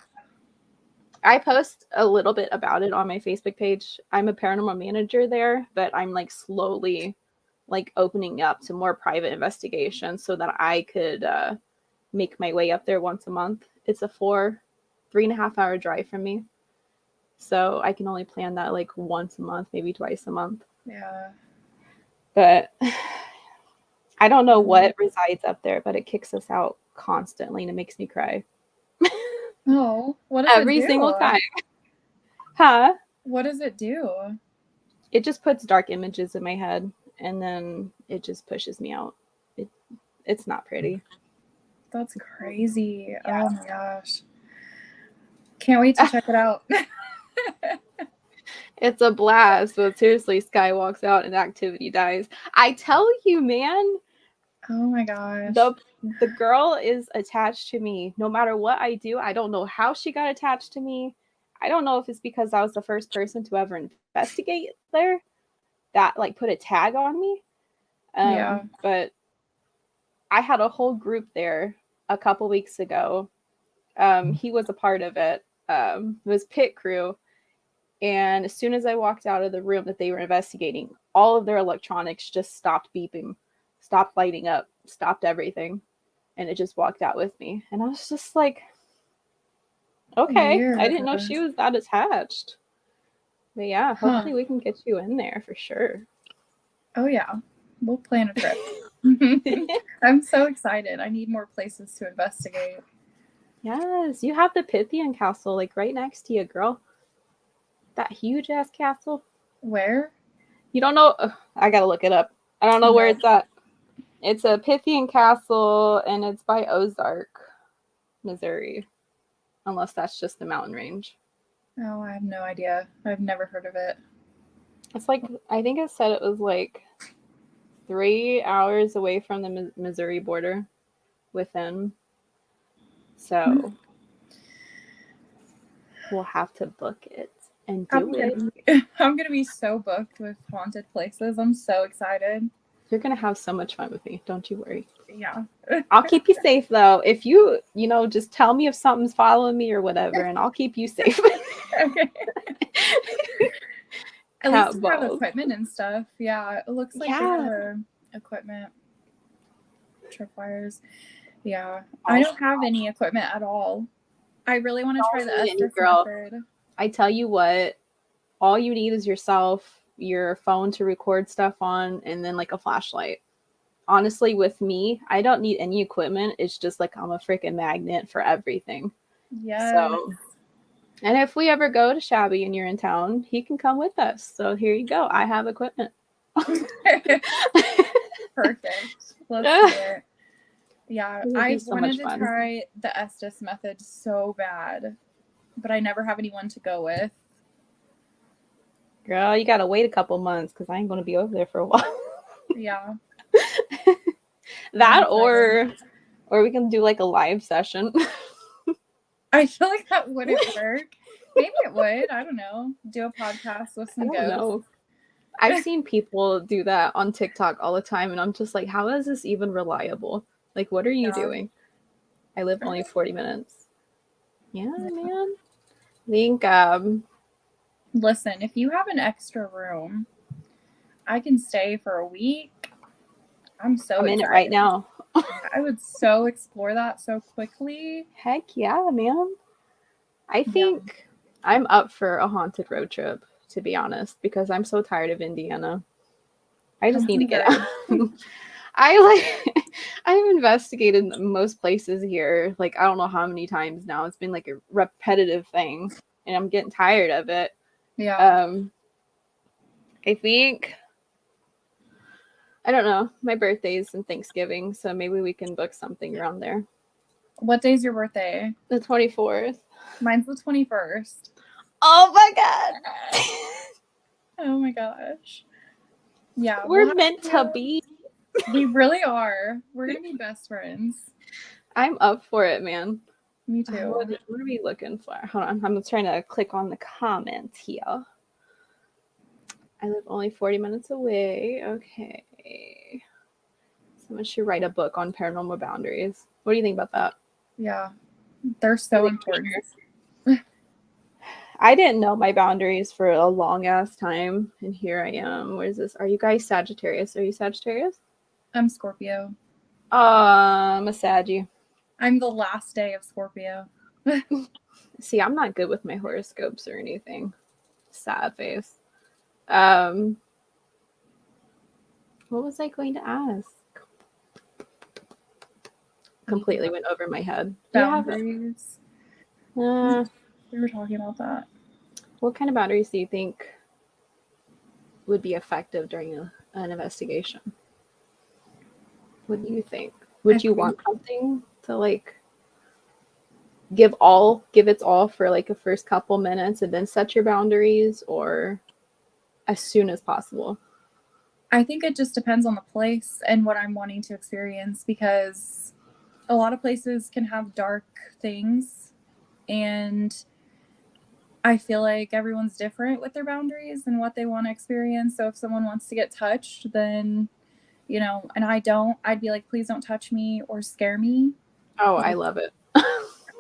I post a little bit about it on my Facebook page. I'm a paranormal manager there, but I'm like slowly like opening up to more private investigations so that I could make my way up there once a month. It's a 3.5 hour drive from me. So I can only plan that like once a month, maybe twice a month. Yeah. But I don't know what resides up there, but it kicks us out constantly and it makes me cry. Oh, what does Every it do? single time. Huh? What does it do? It just puts dark images in my head and then it just pushes me out. It's not pretty. That's crazy. Yeah. Oh my gosh. Can't wait to check it out. It's a blast, but seriously, Sky walks out and activity dies. I tell you, man. Oh my gosh. The girl is attached to me. No matter what I do, I don't know how she got attached to me. I don't know if it's because I was the first person to ever investigate there that like put a tag on me. Yeah. But I had a whole group there a couple weeks ago. He was a part of it. It was pit crew. And as soon as I walked out of the room that they were investigating, all of their electronics just stopped beeping, stopped lighting up, stopped everything. And it just walked out with me. And I was just like, okay, Weird. I didn't know she was that attached. But yeah, hopefully we can get you in there for sure. Oh yeah, we'll plan a trip. I'm so excited. I need more places to investigate. Yes, you have the Pythian castle like right next to you, girl. That huge ass castle. Where? You don't know? Ugh, I gotta look it up. I don't know where it's at. It's a Pythian castle and it's by Ozark, Missouri. Unless that's just the mountain range. Oh, I have no idea. I've never heard of it. It's like, I think it said it was like 3 hours away from the Missouri border within. So we'll have to book it and do it. I'm going to be so booked with haunted places. I'm so excited. You're going to have so much fun with me. Don't you worry. Yeah. I'll keep you safe though. If you just tell me if something's following me or whatever, and I'll keep you safe. Okay. At least you have equipment and stuff. Yeah, it looks like your equipment, tripwires. Yeah, I don't have any equipment at all. I really want to try the Estes method. I tell you what, all you need is yourself, your phone to record stuff on, and then like a flashlight. Honestly, with me, I don't need any equipment. It's just like I'm a freaking magnet for everything. Yeah. So, and if we ever go to Shabby and you're in town, he can come with us. So here you go. I have equipment. Perfect. Let's do it. Yeah, I wanted to try the Estes method so bad, but I never have anyone to go with. Girl, you gotta wait a couple months because I ain't gonna be over there for a while. Yeah. That or we can do like a live session. I feel like that wouldn't work. Maybe it would. I don't know. Do a podcast with I some don't ghosts. know. I've seen people do that on TikTok all the time, and I'm just like, how is this even reliable? Like, what are you Yeah. doing? I live only 40 minutes. Yeah, Yeah. man. I think Listen, if you have an extra room, I can stay for a week. I'm so I'm in excited. it right now. I would so explore that so quickly. Heck yeah, man. I Yeah. think I'm up for a haunted road trip, to be honest, because I'm so tired of Indiana. I just need to get out. I've investigated most places here, like I don't know how many times now. It's been like a repetitive thing, and I'm getting tired of it. Yeah. I think I don't know. My birthday's and Thanksgiving, so maybe we can book something around there. What day's your birthday? The 24th. Mine's the 21st. Oh my god. Oh my gosh. Yeah. We're meant to be. We really are. We're going to be best friends. I'm up for it, man. Me too. What are we looking for? Hold on. I'm trying to click on the comments here. I live only 40 minutes away. Okay. Someone should write a book on paranormal boundaries. What do you think about that? Yeah. They're so important. I didn't know my boundaries for a long ass time, and here I am. What is this? Are you guys Sagittarius? Are you Sagittarius? I'm Scorpio. I'm a Saggy. I'm the last day of Scorpio. See, I'm not good with my horoscopes or anything. Sad face. What was I going to ask? Completely went over my head. Boundaries. We were talking about that. What kind of boundaries do you think would be effective during an investigation? What do you think? Would you want something to like give its all for like a first couple minutes and then set your boundaries, or as soon as possible? I think it just depends on the place and what I'm wanting to experience, because a lot of places can have dark things, and I feel like everyone's different with their boundaries and what they want to experience. So if someone wants to get touched, then, you know, and I don't, I'd be like, please don't touch me or scare me. Oh, I love it.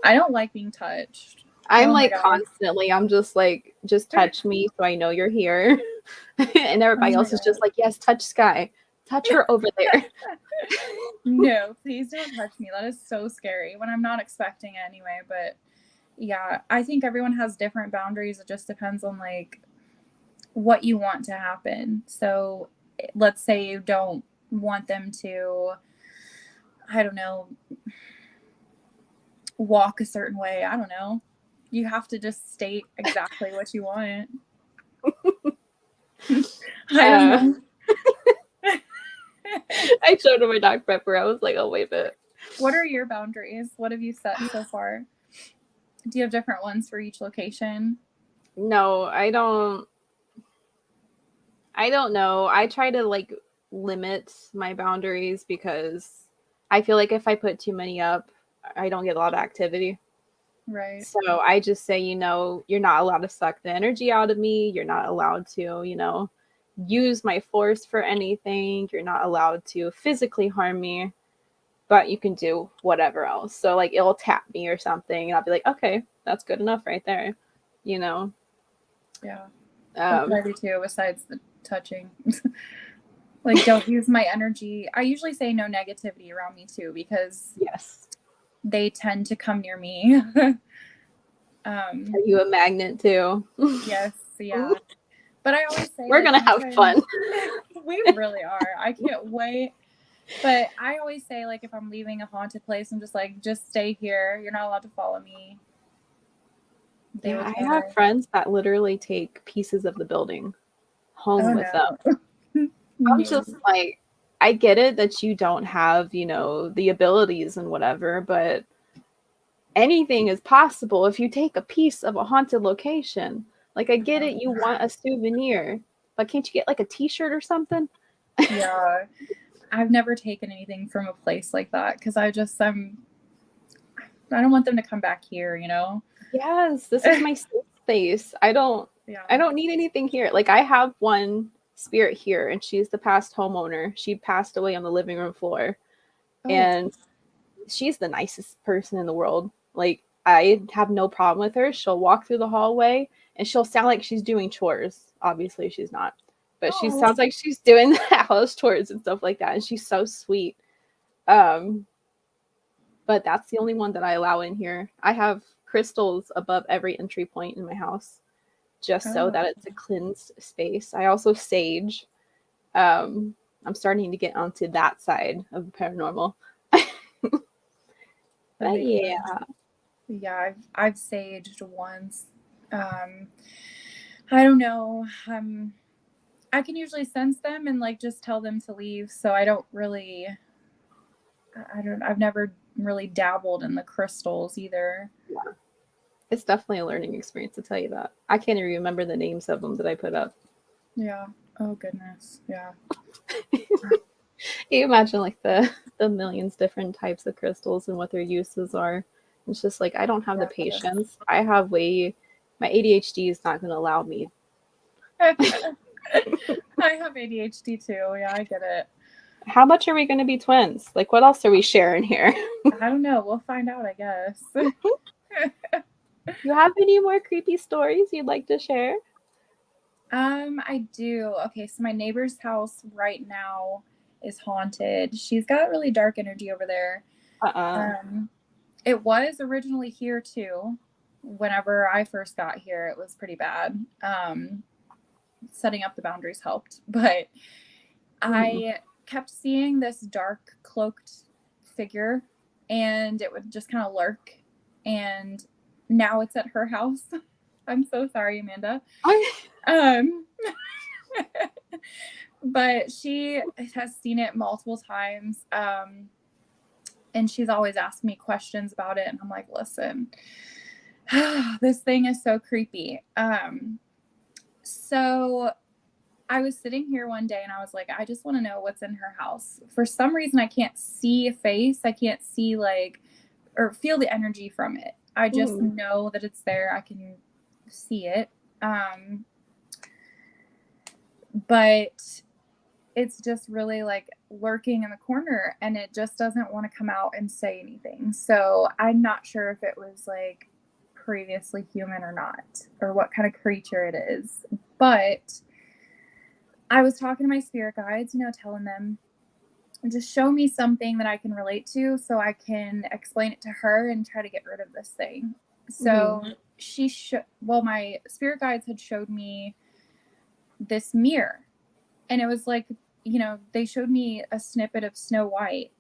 I don't like being touched. I'm like constantly, I'm just like, just touch me so I know you're here. And everybody else is just like, yes, touch Sky. Touch her over there. No, please don't touch me. That is so scary when I'm not expecting it anyway. But yeah, I think everyone has different boundaries. It just depends on like what you want to happen. So let's say you don't want them to, I don't know, walk a certain way. I don't know. You have to just state exactly what you want. I don't know. I showed him my Dr. Pepper. I was like, oh, wait a bit. What are your boundaries? What have you set so far? Do you have different ones for each location? No, I don't know. I try to like limit my boundaries because I feel like if I put too many up, I don't get a lot of activity. Right. So I just say, you know, you're not allowed to suck the energy out of me. You're not allowed to, you know, use my force for anything. You're not allowed to physically harm me, but you can do whatever else. So like it'll tap me or something, and I'll be like, okay, that's good enough right there, you know. Yeah. That's what I do too, besides the touching. Like, don't use my energy. I usually say no negativity around me too, because yes, they tend to come near me. Are you a magnet too? Yes, yeah. But I always say we're gonna have fun. We really are. I can't wait. But I always say, like, if I'm leaving a haunted place, I'm just like, just stay here. You're not allowed to follow me. Yeah, I have friends that literally take pieces of the building home with them. I'm just like, I get it that you don't have, you know, the abilities and whatever, but anything is possible if you take a piece of a haunted location. Like, I get it, you want a souvenir, but can't you get like a t-shirt or something? Yeah. I've never taken anything from a place like that because I'm I don't want them to come back here, you know? Yes, this is my safe space. I don't need anything here. Like I have one spirit here and she's the past homeowner. She passed away on the living room floor. Oh, And she's the nicest person in the world. Like I have no problem with her. She'll walk through the hallway and she'll sound like she's doing chores. Obviously she's not. But she oh. sounds like she's doing the house chores and stuff like that. And she's so sweet. But that's the only one that I allow in here. I have crystals above every entry point in my house just so that it's a cleansed space. I also sage. I'm starting to get onto that side of the paranormal. But yeah. Yeah, I've saged once. I don't know. I can usually sense them and like just tell them to leave. So I don't really. I've never really dabbled in the crystals either. Yeah. It's definitely a learning experience to tell you that. I can't even remember the names of them that I put up. Yeah. Oh goodness. Yeah. You imagine like the millions different types of crystals and what their uses are. It's just like I don't have the patience. I have my ADHD is not going to allow me. I have ADHD too. Yeah, I get it. How much are we going to be twins? Like what else are we sharing here? I don't know. We'll find out, I guess. You have any more creepy stories you'd like to share? I do. Okay, so my neighbor's house right now is haunted. She's got really dark energy over there. It was originally here too. Whenever I first got here, it was pretty bad. Setting up the boundaries helped, but I kept seeing this dark cloaked figure and it would just kind of lurk, and now it's at her house. I'm so sorry, Amanda. But she has seen it multiple times. And she's always asked me questions about it. And I'm like, listen, this thing is so creepy. So I was sitting here one day and I was like, I just want to know what's in her house. For some reason, I can't see a face. I can't see or feel the energy from it. I just know that it's there. I can see it. But it's just really like lurking in the corner and it just doesn't want to come out and say anything. So I'm not sure if it was like previously human or not, or what kind of creature it is. But I was talking to my spirit guides, telling them, just show me something that I can relate to so I can explain it to her and try to get rid of this thing. So my spirit guides had showed me this mirror, and it was like, they showed me a snippet of Snow White,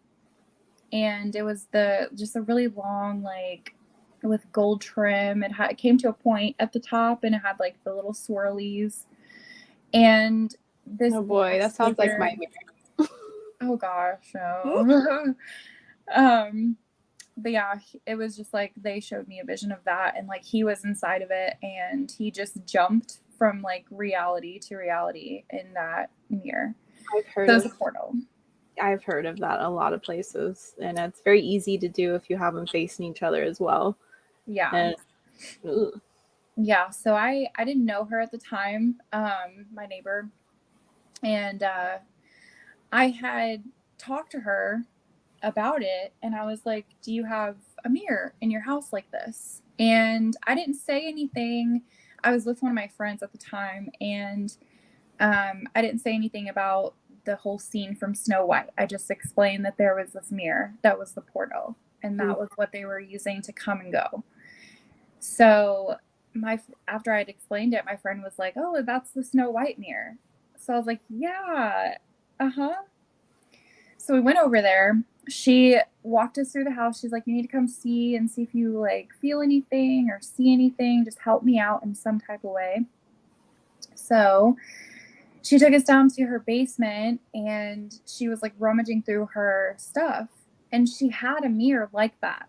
and it was just a really long, like with gold trim. It came to a point at the top and it had like the little swirlies, and this, oh boy, that sounds like my mirror. Oh gosh, no. But yeah, it was just like they showed me a vision of that, and like he was inside of it and he just jumped from like reality to reality in that mirror. I've heard of a portal. I've heard of that a lot of places, and it's very easy to do if you have them facing each other as well. Yeah. Yeah, so I didn't know her at the time, my neighbor, and I had talked to her about it, and I was like, do you have a mirror in your house like this? And I didn't say anything. I was with one of my friends at the time, and I didn't say anything about the whole scene from Snow White. I just explained that there was this mirror that was the portal, and that was what they were using to come and go. So after I'd explained it, my friend was like, oh, that's the Snow White mirror. So I was like, yeah, So we went over there. She walked us through the house. She's like, you need to come see if you like feel anything or see anything. Just help me out in some type of way. So she took us down to her basement, and she was like rummaging through her stuff, and she had a mirror like that.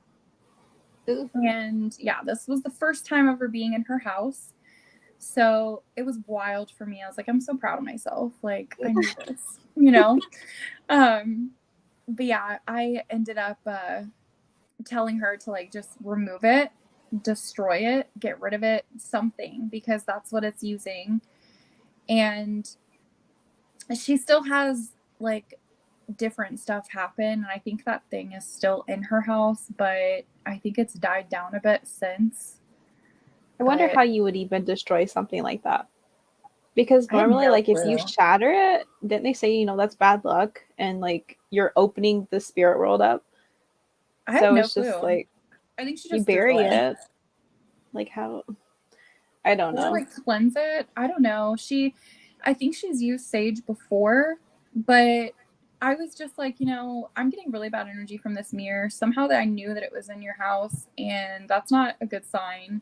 Ooh. And yeah, this was the first time ever being in her house. So it was wild for me. I was like, I'm so proud of myself. Like, I knew this, But yeah, I ended up telling her to like just remove it, destroy it, get rid of it, something, because that's what it's using. And she still has like different stuff happen, and I think that thing is still in her house, but I think it's died down a bit since. I wonder But how you would even destroy something like that. Because I have normally, no like, if you clue. shatter it, didn't they say, that's bad luck and like you're opening the spirit world up? I have So no it's just clue. like I think she you just threw it bury away. it. Like, how? I don't Or know. like cleanse it. I don't know. I think she's used sage before, but I was just like, I'm getting really bad energy from this mirror. Somehow that I knew that it was in your house, and that's not a good sign.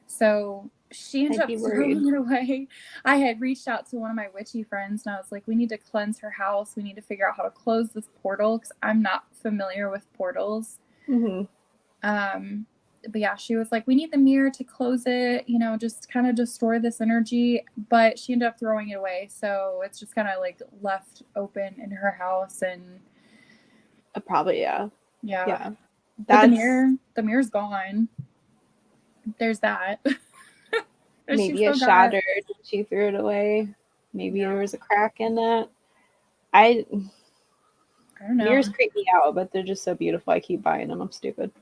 So she ended I'd up be worried. throwing it away. I had reached out to one of my witchy friends, and I was like, we need to cleanse her house. We need to figure out how to close this portal, because I'm not familiar with portals. Mm-hmm. But yeah, she was like, we need the mirror to close it, just kind of destroy this energy. But she ended up throwing it away. So it's just kind of like left open in her house. And Probably, yeah. yeah. Yeah. But the That's mirror's gone. There's that. She maybe it still got, shattered. She threw it away. Maybe yeah, there was a crack in it. I don't know. Mirrors creep me out, but they're just so beautiful. I keep buying them. I'm stupid.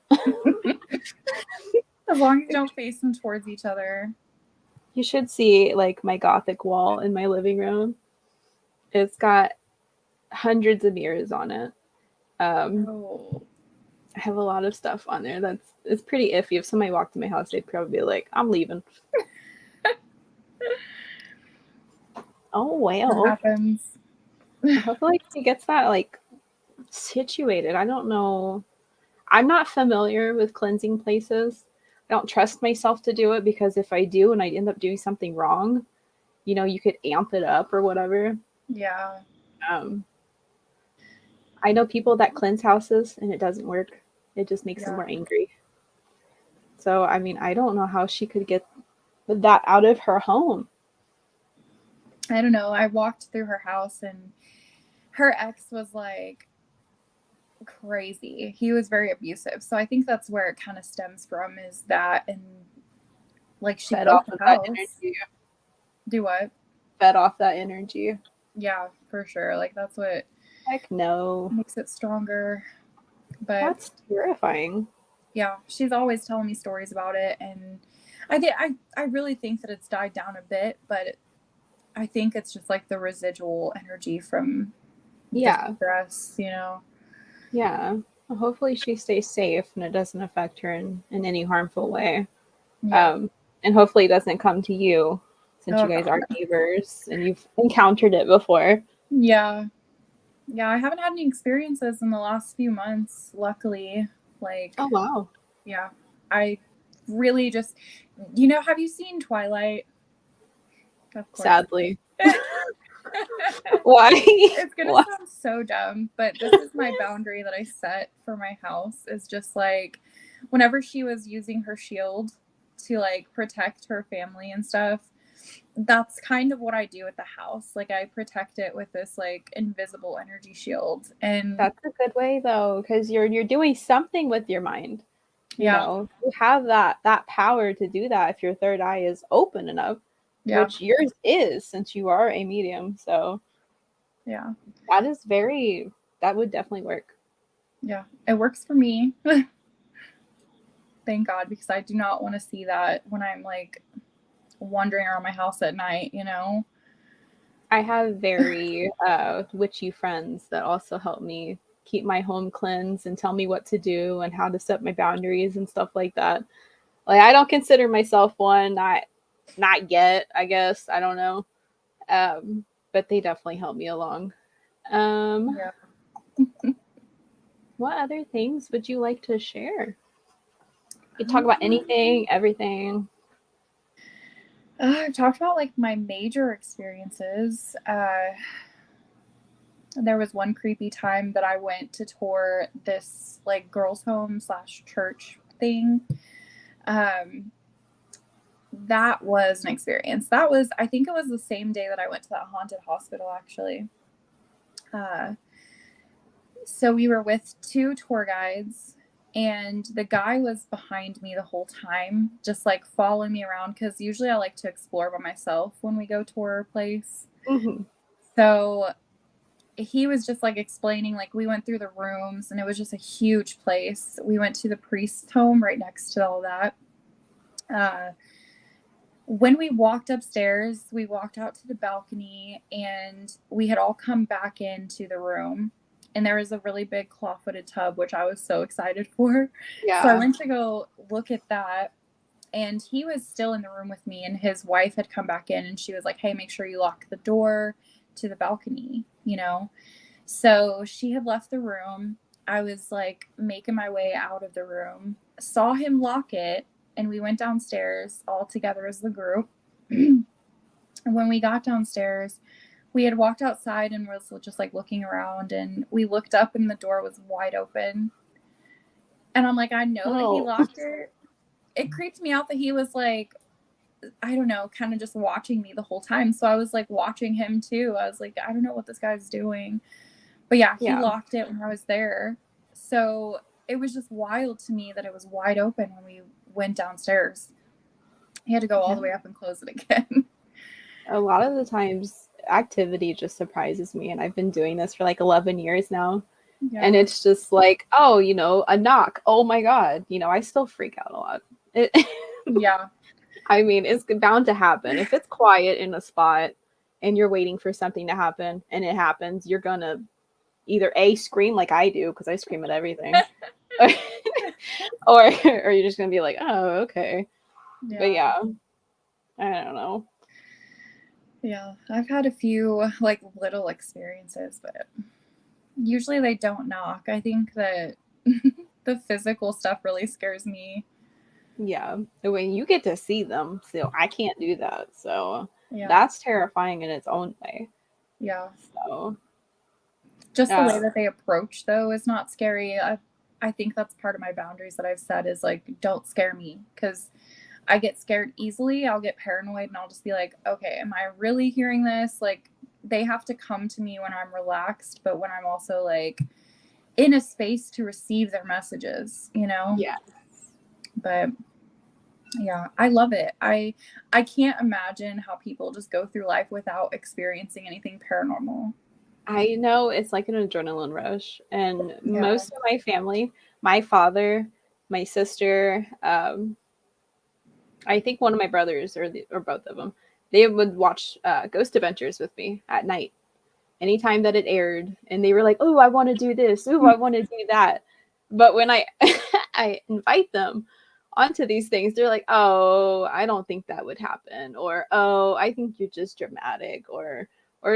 As long as you don't face them towards each other. You should see like my gothic wall in my living room. It's got hundreds of mirrors on it. Oh. I have a lot of stuff on there. It's pretty iffy. If somebody walked in my house, they'd probably be like, "I'm leaving." Oh What well. happens? Hopefully she gets that like situated. I don't know. I'm not familiar with cleansing places. I don't trust myself to do it because if I do and I end up doing something wrong, you could amp it up or whatever. Yeah. Um, I know people that cleanse houses and it doesn't work. It just makes them Yeah. more angry. So, I mean, I don't know how she could get that out of her home. I don't know. I walked through her house, and her ex was like crazy. He was very abusive. So I think that's where it kind of stems from, is that, and like she Fed built off the of that house. energy. Do what? Fed off that energy. Yeah, for sure. Like that's what Heck no. makes it stronger. But That's terrifying. yeah, she's always telling me stories about it, and I really think that it's died down a bit, but I think it's just like the residual energy from the Yeah. stress, Yeah. Well, hopefully she stays safe and it doesn't affect her in any harmful way. Yeah. Um, and hopefully it doesn't come to you since Oh you guys god. are neighbors and you've encountered it before. Yeah. Yeah, I haven't had any experiences in the last few months, luckily. Like, Oh, wow. yeah. I really just, have you seen Twilight? Of course. Sadly. Why? It's gonna Why? sound so dumb, but this is my boundary that I set for my house, is just like whenever she was using her shield to like protect her family and stuff, that's kind of what I do with the house. Like I protect it with this like invisible energy shield. And That's a good way though, because you're doing something with your mind. yeah, You have that power to do that if your third eye is open enough, yeah, which yours is since you are a medium. So yeah, that would definitely work. yeah. It works for me. Thank God, because I do not want to see that when I'm like wandering around my house at night. I have very witchy friends that also help me keep my home cleansed and tell me what to do and how to set my boundaries and stuff like that. Like I don't consider myself one, not yet, I guess. I don't know. But they definitely help me along. Yeah. What other things would you like to share? You can talk about anything, everything. I've talked about like my major experiences. There was one creepy time that I went to tour this like girls' home / church thing. That was an experience. I think it was the same day that I went to that haunted hospital, actually. So we were with 2 tour guides, And the guy was behind me the whole time, just like following me around, because usually I like to explore by myself when we go tour a place. Mm-hmm. So he was just like explaining, like we went through the rooms and it was just a huge place. We went to the priest's home right next to all that. When we walked upstairs, we walked out to the balcony and we had all come back into the room. And there was a really big claw-footed tub, which I was so excited for. Yeah. So I went to go look at that. And he was still in the room with me, and his wife had come back in and she was like, hey, make sure you lock the door to the balcony, you know? So she had left the room. I was like making my way out of the room, saw him lock it, and we went downstairs all together as the group. And when we got downstairs, we had walked outside and was just like looking around, and we looked up and the door was wide open. And I'm like, I know that he locked it. It creeped me out that he was like, I don't know, kind of just watching me the whole time. So I was like watching him too. I was like, I don't know what this guy's doing. But yeah, he locked it when I was there. So it was just wild to me that it was wide open when we went downstairs. He had to go all the way up and close it again. A lot of the times activity just surprises me, and I've been doing this for like 11 years now. Yeah. And it's just like, oh, you know, a knock. Oh my God. You know, I still freak out a lot. Yeah. I mean, it's bound to happen. If it's quiet in a spot and you're waiting for something to happen and it happens, you're going to either A, scream like I do, because I scream at everything, or you're just going to be like, oh, okay. Yeah. But yeah, I don't know. Yeah, I've had a few like little experiences, but usually they don't knock. I think that the physical stuff really scares me. Yeah, when you get to see them, so I can't do that. So that's terrifying in its own way. Yeah. So just the way that they approach though is not scary. I think that's part of my boundaries that I've set is like, don't scare me, because I get scared easily. I'll get paranoid and I'll just be like, okay, am I really hearing this? Like, they have to come to me when I'm relaxed, but when I'm also like in a space to receive their messages, you know? Yeah. But yeah, I love it. I can't imagine how people just go through life without experiencing anything paranormal. I know, it's like an adrenaline rush. And most of my family, my father, my sister, I think one of my brothers or both of them, they would watch Ghost Adventures with me at night anytime that it aired. And they were like, oh, I want to do this. Oh, I want to do that. But when I invite them onto these things, they're like, oh, I don't think that would happen. Or, oh, I think you're just dramatic, or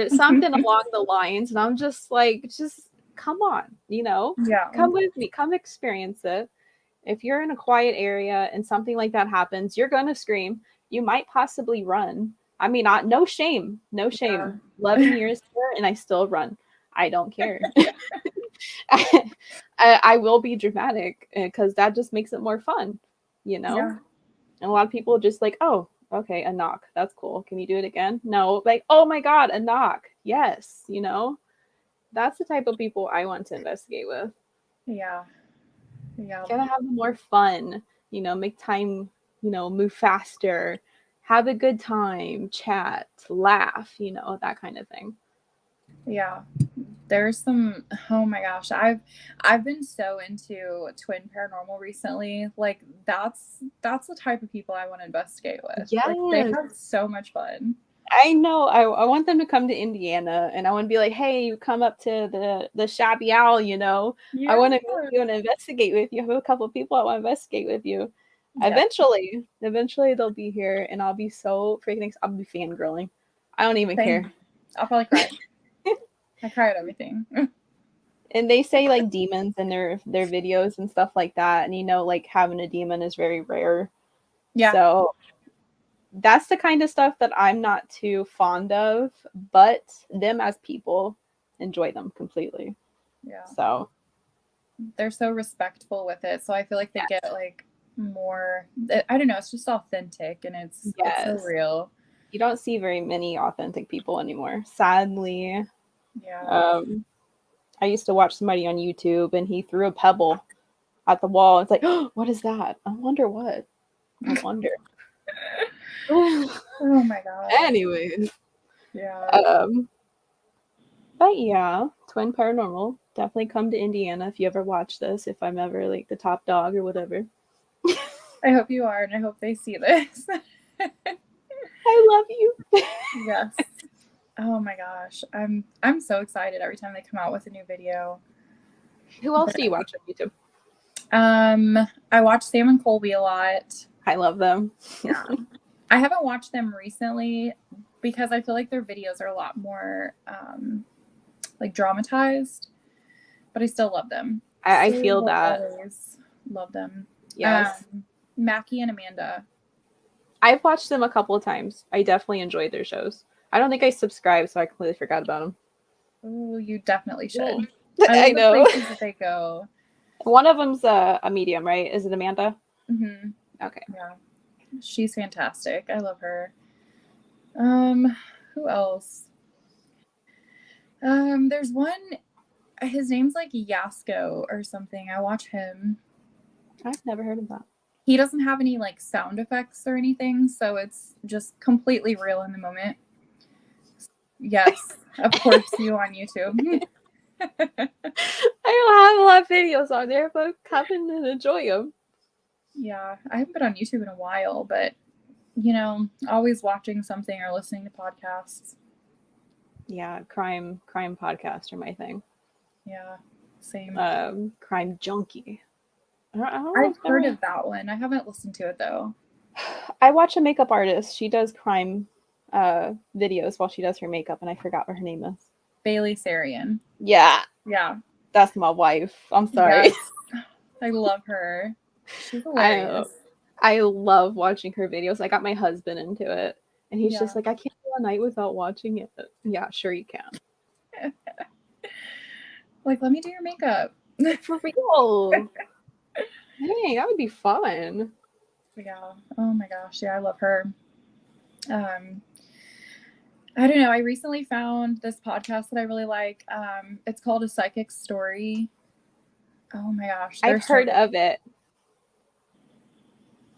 something along the lines. And I'm just like, just come on, you know, come with me, come experience it. If you're in a quiet area and something like that happens, you're going to scream. You might possibly run. I mean, no shame, no shame. Yeah. 11 years here and I still run. I don't care. I will be dramatic because that just makes it more fun, you know? Yeah. And a lot of people just like, oh, okay, a knock. That's cool. Can you do it again? No, like, oh my God, a knock. Yes, you know? That's the type of people I want to investigate with. Yeah. Yeah. Gotta have more fun, you know, make time, you know, move faster, have a good time, chat, laugh, you know, that kind of thing. Yeah. There's some, oh my gosh, I've been so into twin paranormal recently. Like that's the type of people I want to investigate with. Yeah, like, they have so much fun. I know. I want them to come to Indiana, and I want to be like, hey, you come up to the Shabby Owl, you know. Yeah. I want to meet you and investigate with you. I have a couple of people I want to investigate with you. Yeah. Eventually they'll be here, and I'll be so freaking. I'll be fangirling. I don't even care. I'll probably cry. I cry at everything. And they say like demons in their videos and stuff like that, and you know, like having a demon is very rare. Yeah. So that's the kind of stuff that I'm not too fond of, but them as people enjoy them completely. Yeah. So they're so respectful with it. So I feel like they get like more, I don't know, it's just authentic and it's so real. You don't see very many authentic people anymore, sadly. Yeah. I used to watch somebody on YouTube and he threw a pebble at the wall. It's like, oh, what is that? I wonder what. I wonder. Oh my god. Anyways, Yeah. but yeah, Twin Paranormal. Definitely come to Indiana if you ever watch this. If I'm ever like the top dog or whatever. I hope you are, and I hope they see this. I love you. Yes. Oh my gosh. I'm so excited every time they come out with a new video. Who else do you watch on YouTube? I watch Sam and Colby a lot. I love them. Yeah. I haven't watched them recently because I feel like their videos are a lot more like dramatized, but I still love them. I feel that. Always love them. Yes. Mackie and Amanda. I've watched them a couple of times. I definitely enjoyed their shows. I don't think I subscribed, so I completely forgot about them. Oh, you definitely should. I know. The places that they go. One of them's a medium, right? Is it Amanda? Mm-hmm. Okay. Yeah. She's fantastic. I love her. Who else? There's one, his name's like Yasko or something. I watch him. I've never heard of that. He doesn't have any like sound effects or anything, so it's just completely real in the moment. Yes, of course, you on YouTube. I don't have a lot of videos on there, but come in and enjoy them. Yeah, I haven't been on YouTube in a while, but you know, always watching something or listening to podcasts. Yeah, crime podcasts are my thing. Yeah, same. Crime junkie. I've heard of that one. I haven't listened to it though. I watch a makeup artist. She does crime videos while she does her makeup, and I forgot what her name is. Bailey Sarian. Yeah. Yeah. That's my wife. I'm sorry. Yes. I love her. She's hilarious. I love watching her videos. I got my husband into it, and he's just like, I can't go a night without watching it. Yeah, sure you can. Like, let me do your makeup. For real. Hey, that would be fun. Yeah. Oh my gosh. Yeah, I love her. I don't know. I recently found this podcast that I really like. It's called A Psychic Story. Oh my gosh. I've heard of it.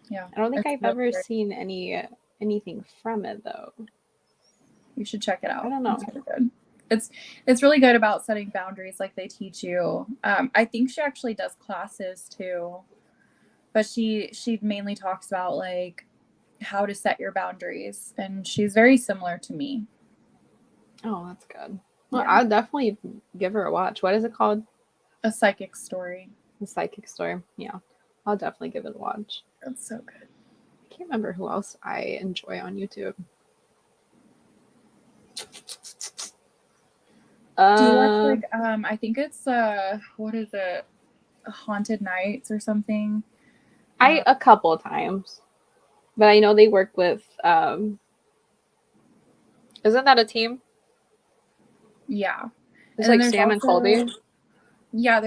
Yeah. I don't think I've ever seen anything from it though. You should check it out. I don't know. It's really good. It's really good about setting boundaries like they teach you. I think she actually does classes too. But she mainly talks about like how to set your boundaries, and she's very similar to me. Oh, that's good. Well, I'll definitely give her a watch. What is it called? A Psychic Story. A Psychic Story. Yeah. I'll definitely give it a watch. That's so good. I can't remember who else I enjoy on YouTube. Do you watch like I think it's what is it? Haunted Nights or something? A couple of times. But I know they work with isn't that a team? Yeah. It's like Sam and Colby. Yeah,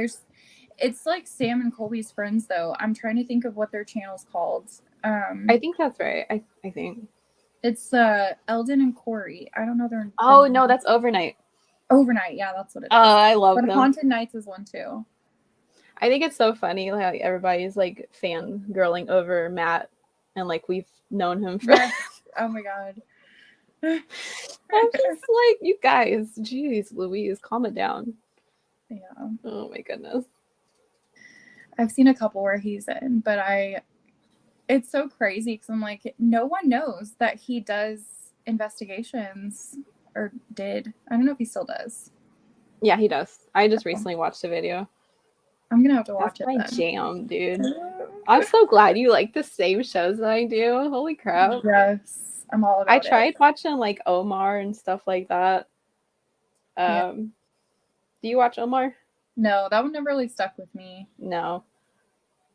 it's like Sam and Colby's friends though. I'm trying to think of what their channel's called. I think that's right. I think. It's Eldon and Corey. I don't know their Oh no, that's Overnight. Overnight, yeah, that's what it is. Oh, I love them. Haunted Nights is one too. I think it's so funny how everybody's like fangirling over Matt, and like we've known him for. Oh my god. I'm just like, you guys, geez, Louise, calm it down. Yeah. Oh my goodness. I've seen a couple where he's in, but it's so crazy because I'm like, no one knows that he does investigations or did. I don't know if he still does. Yeah, he does. I just recently watched a video. I'm gonna have to watch it. That's my jam, dude. I'm so glad you like the same shows that I do. Holy crap. Yes, I'm all about it. I tried watching like Omar and stuff like that. Do you watch Omar? No, that one never really stuck with me. No.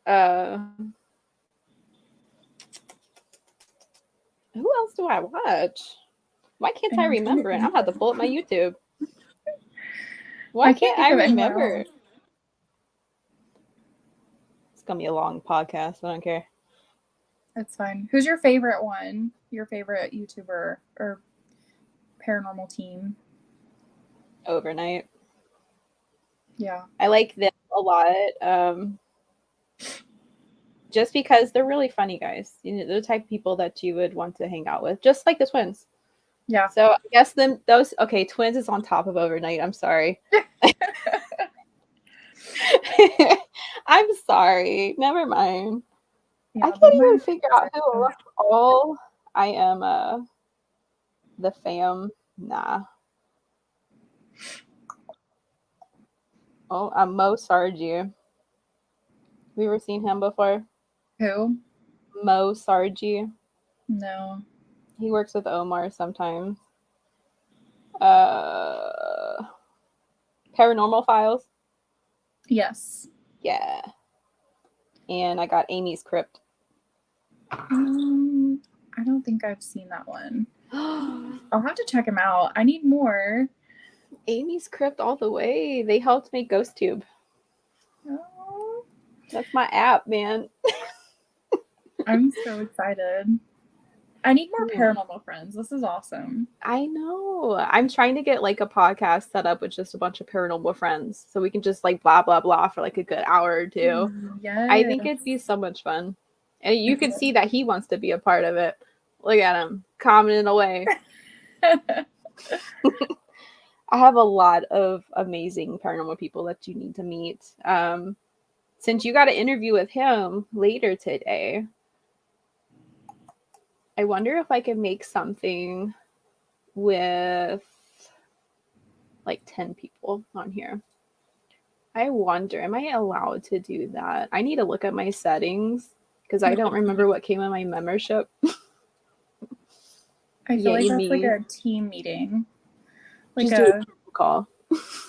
Who else do I watch? Why can't I remember it? I'll have to pull up my YouTube. Why can't I remember? It's gonna be a long podcast. I don't care. That's fine. Who's your favorite one? Your favorite YouTuber or paranormal team? Overnight. Yeah. I like them a lot. just because they're really funny guys. You know, the type of people that you would want to hang out with, just like the twins. Yeah. So I guess twins is on top of overnight. I'm sorry. I'm sorry. Never mind. Yeah, I but can't my even figure out who all I am. The fam. Nah. Oh, I'm Mo Sargi. Have you ever seen him before? who? Mo Sargi. No. He works with Omar sometimes. Uh, Paranormal Files. Yes. Yeah. And I got Amy's Crypt. I don't think I've seen that one. I'll have to check him out. I need more. Amy's Crypt all the way. They helped make GhostTube. Oh, That's my app, man. I'm so excited. I need more Yeah. paranormal friends. This is awesome. I know. I'm trying to get like a podcast set up with just a bunch of paranormal friends so we can just like blah blah blah for like a good hour or two. Yes. I think it'd be so much fun. And you can see that he wants to be a part of it. Look at him commenting away. I have a lot of amazing paranormal people that you need to meet. Since you got an interview with him later today, I wonder if I can make something with like 10 people on here. I wonder, am I allowed to do that? I need to look at my settings because I don't remember what came in my membership. I feel like Yay that's me. like a team meeting. Like Just do a call.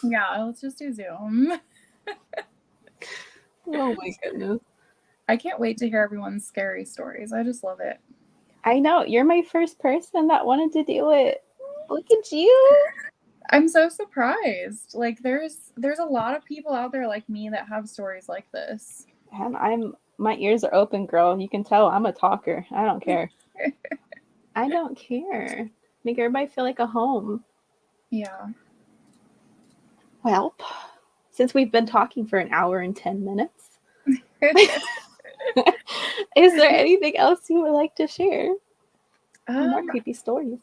Yeah, let's just do Zoom. Oh my goodness. I can't wait to hear everyone's scary stories. I just love it. I know. You're my first person that wanted to do it. Look at you. I'm so surprised. Like there's a lot of people out there like me that have stories like this. And my ears are open, girl. You can tell I'm a talker. I don't care. I don't care. Make everybody feel like a home. Yeah. Well, since we've been talking for an hour and 10 minutes, is there anything else you would like to share? More creepy stories.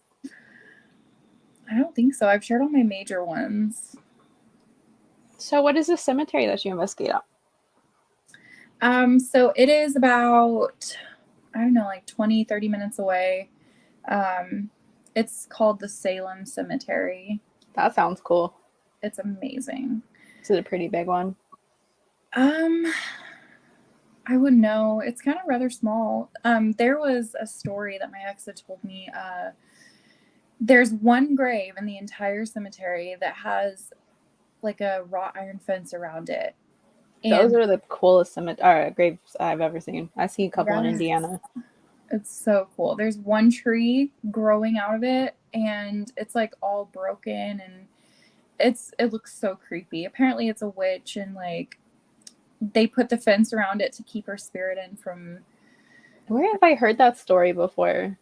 I don't think so. I've shared all my major ones. So what is the cemetery that you investigate at? So it is about, I don't know, like 20, 30 minutes away. It's called the Salem Cemetery. That sounds cool. It's amazing. Is it a pretty big one? I would know. It's kind of rather small. There was a story that my ex had told me. There's one grave in the entire cemetery that has like a wrought iron fence around it. And those are the coolest graves I've ever seen. I see a couple in Indiana. It's so cool. There's one tree growing out of it, and it's like all broken, and it looks so creepy. Apparently, it's a witch, and like they put the fence around it to keep her spirit in from. Where have I heard that story before?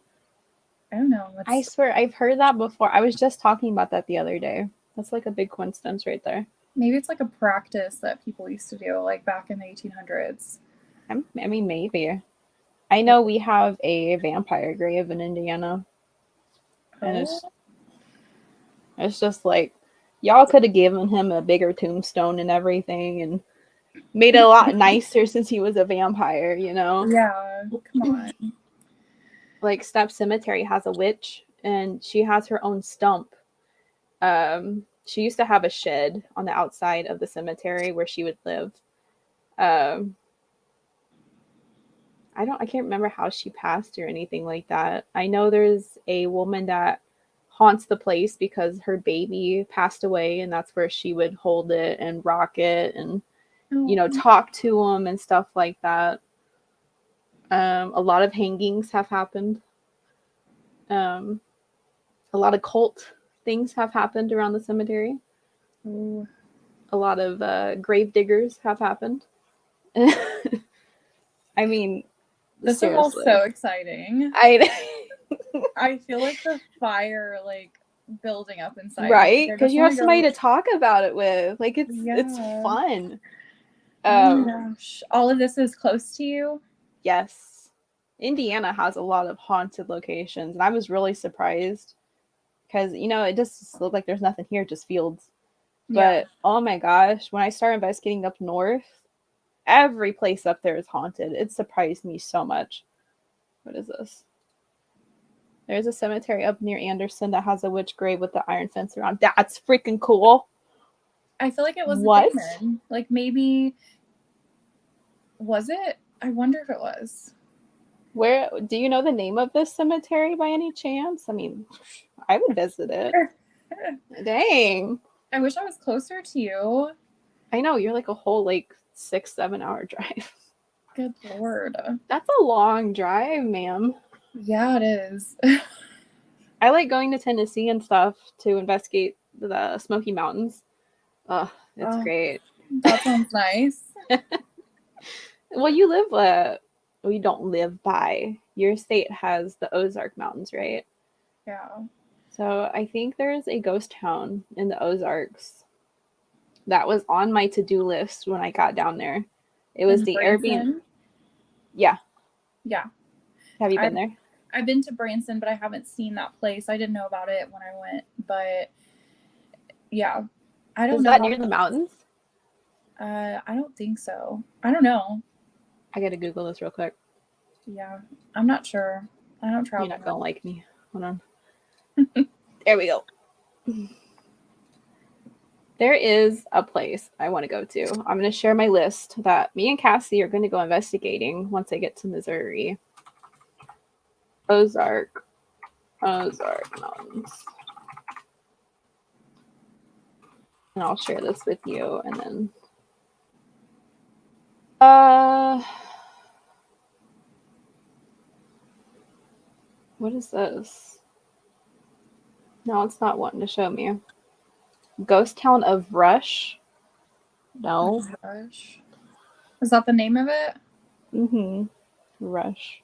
I don't know. I swear I've heard that before. I was just talking about that the other day. That's like a big coincidence right there. Maybe it's like a practice that people used to do like back in the 1800s. I mean, maybe. I know we have a vampire grave in Indiana. And it's just like, y'all could have given him a bigger tombstone and everything and made it a lot nicer since he was a vampire, you know? Yeah, come on. Like, Step Cemetery has a witch, and she has her own stump. She used to have a shed on the outside of the cemetery where she would live. I can't remember how she passed or anything like that. I know there's a woman that haunts the place because her baby passed away, and that's where she would hold it and rock it and, you know, talk to him and stuff like that. A lot of hangings have happened. A lot of cult things have happened around the cemetery. Ooh. A lot of grave diggers have happened. I mean, this seriously. is all so exciting. I feel like the fire like building up inside. Right? Because you have somebody to talk about it with. Like it's fun. Oh my gosh. All of this is close to you? Yes. Indiana has a lot of haunted locations, and I was really surprised because, it just looked like there's nothing here, just fields. Yeah. But oh my gosh, when I started investigating up north, every place up there is haunted. It surprised me so much. What is this? There's a cemetery up near Anderson that has a witch grave with the iron fence around. That's freaking cool. I feel like it was What? abandoned. Like maybe was it? I wonder if it was. Where do you know the name of this cemetery by any chance? I mean, I would visit it. Dang. I wish I was closer to you. I know, you're like a whole 6-7 hour drive. Good Lord. That's a long drive, ma'am. Yeah, it is. I like going to Tennessee and stuff to investigate the Smoky Mountains. Oh, it's great. That sounds nice. Well, you don't live by. Your state has the Ozark Mountains, right? Yeah. So I think there's a ghost town in the Ozarks that was on my to-do list when I got down there. It was the Airbnb. Yeah. Yeah. Have you been there? I've been to Branson, but I haven't seen that place. I didn't know about it when I went, but yeah. I don't know. Is that near the mountains? I don't think so. I don't know. I gotta Google this real quick. Yeah. I'm not sure. I don't travel. You're not gonna like me. Hold on. There we go. There is a place I want to go to. I'm going to share my list that me and Cassie are going to go investigating once I get to Missouri. Ozark Mountains. And I'll share this with you and then what is this? No, it's not wanting to show me. Ghost Town of Rush? No. Rush. Is that the name of it? Mm-hmm. Rush.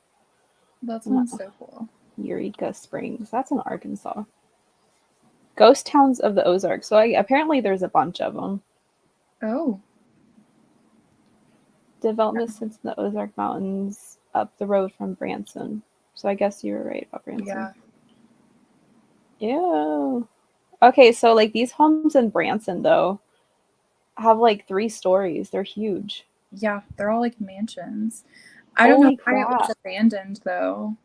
That sounds so cool. Eureka Springs. That's in Arkansas. Ghost Towns of the Ozarks. So apparently there's a bunch of them. Oh. Development sits in the Ozark Mountains up the road from Branson. So I guess you were right about Branson. Yeah. Ew. Okay, so these homes in Branson though have 3 stories. They're huge. Yeah, they're all mansions. I don't know why it was abandoned though.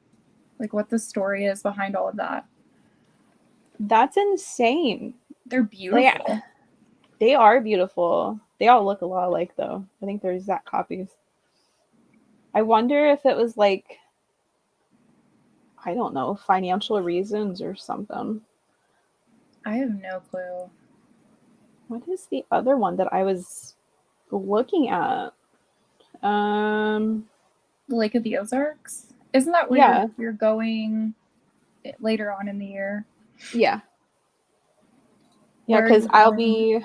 What the story is behind all of that. That's insane. They're beautiful. They are beautiful. They all look a lot alike though. I think they're exact copies. I wonder if it was I don't know, financial reasons or something. I have no clue. What is the other one that I was looking at? The Lake of the Ozarks? Isn't that where you're going later on in the year? Yeah. Yeah, because I'll be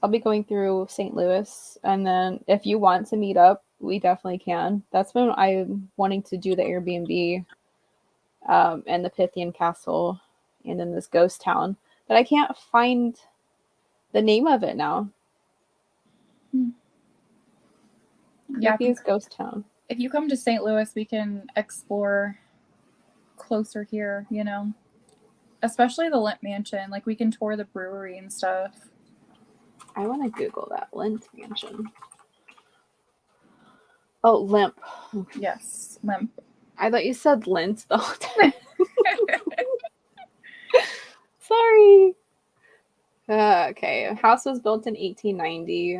going through St. Louis, and then if you want to meet up, we definitely can. That's when I'm wanting to do the Airbnb and the Pythian Castle and in this ghost town. But I can't find the name of it now. Yeah, Pythia's ghost town. If you come to St. Louis, we can explore closer here, especially the Lint Mansion. We can tour the brewery and stuff. I want to Google that. Lint Mansion. Oh, Limp. Yes, Limp. I thought you said lint the whole time. Sorry. Okay. House was built in 1890.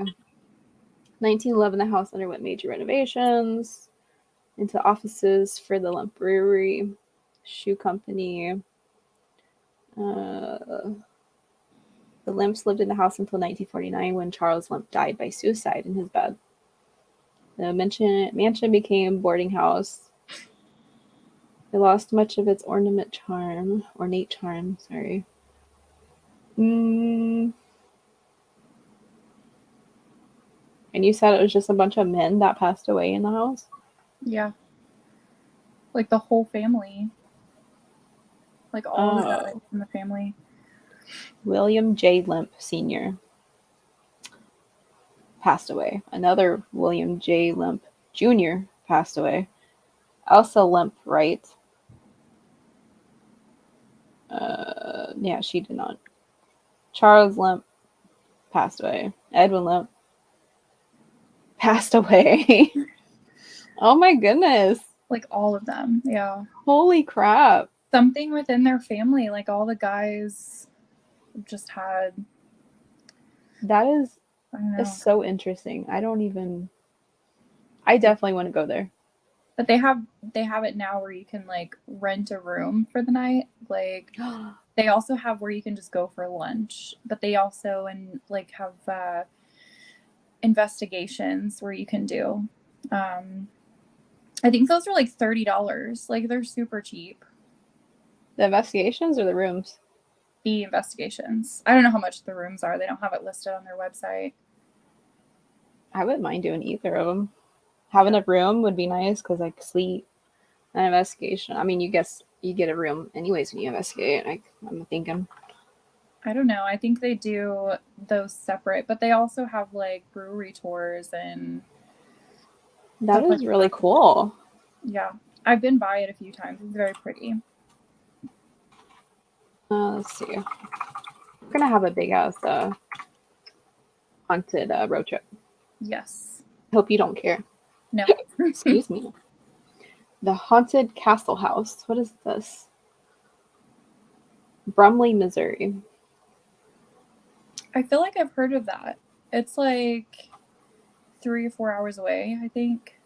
1911, the house underwent major renovations into offices for the Limp Brewery, shoe company. The Limps lived in the house until 1949 when Charles Limp died by suicide in his bed. The mansion became boarding house. It lost much of its ornate charm. Sorry. And you said it was just a bunch of men that passed away in the house? Yeah. The whole family. All of that in the family. William J. Limp Sr. passed away. Another William J. Limp Jr. passed away. Elsa Limp Wright. Yeah, she did not. Charles Limp passed away. Edwin Limp passed away. Oh my goodness. Like all of them. Yeah. Holy crap. Something within their family, like all the guys just had. That is I don't know. so interesting. I definitely want to go there. But they have it now where you can like rent a room for the night. Like they also have where you can just go for lunch. But they also have investigations where you can do. I think those are like $30. Like they're super cheap. The investigations or the rooms? The investigations. I don't know how much the rooms are. They don't have it listed on their website. I wouldn't mind doing either of them. Having a room would be nice because I could sleep. An investigation. I mean, you get a room anyways when you investigate. I'm thinking. I don't know. I think they do those separate, but they also have like brewery tours and. That is really cool. Yeah, I've been by it a few times. It's very pretty. Let's see. We're gonna have a big ass haunted road trip. Yes. Hope you don't care. No. Excuse me. The Haunted Castle House. What is this? Brumley, Missouri. I feel like I've heard of that. It's like 3 or 4 hours away, I think.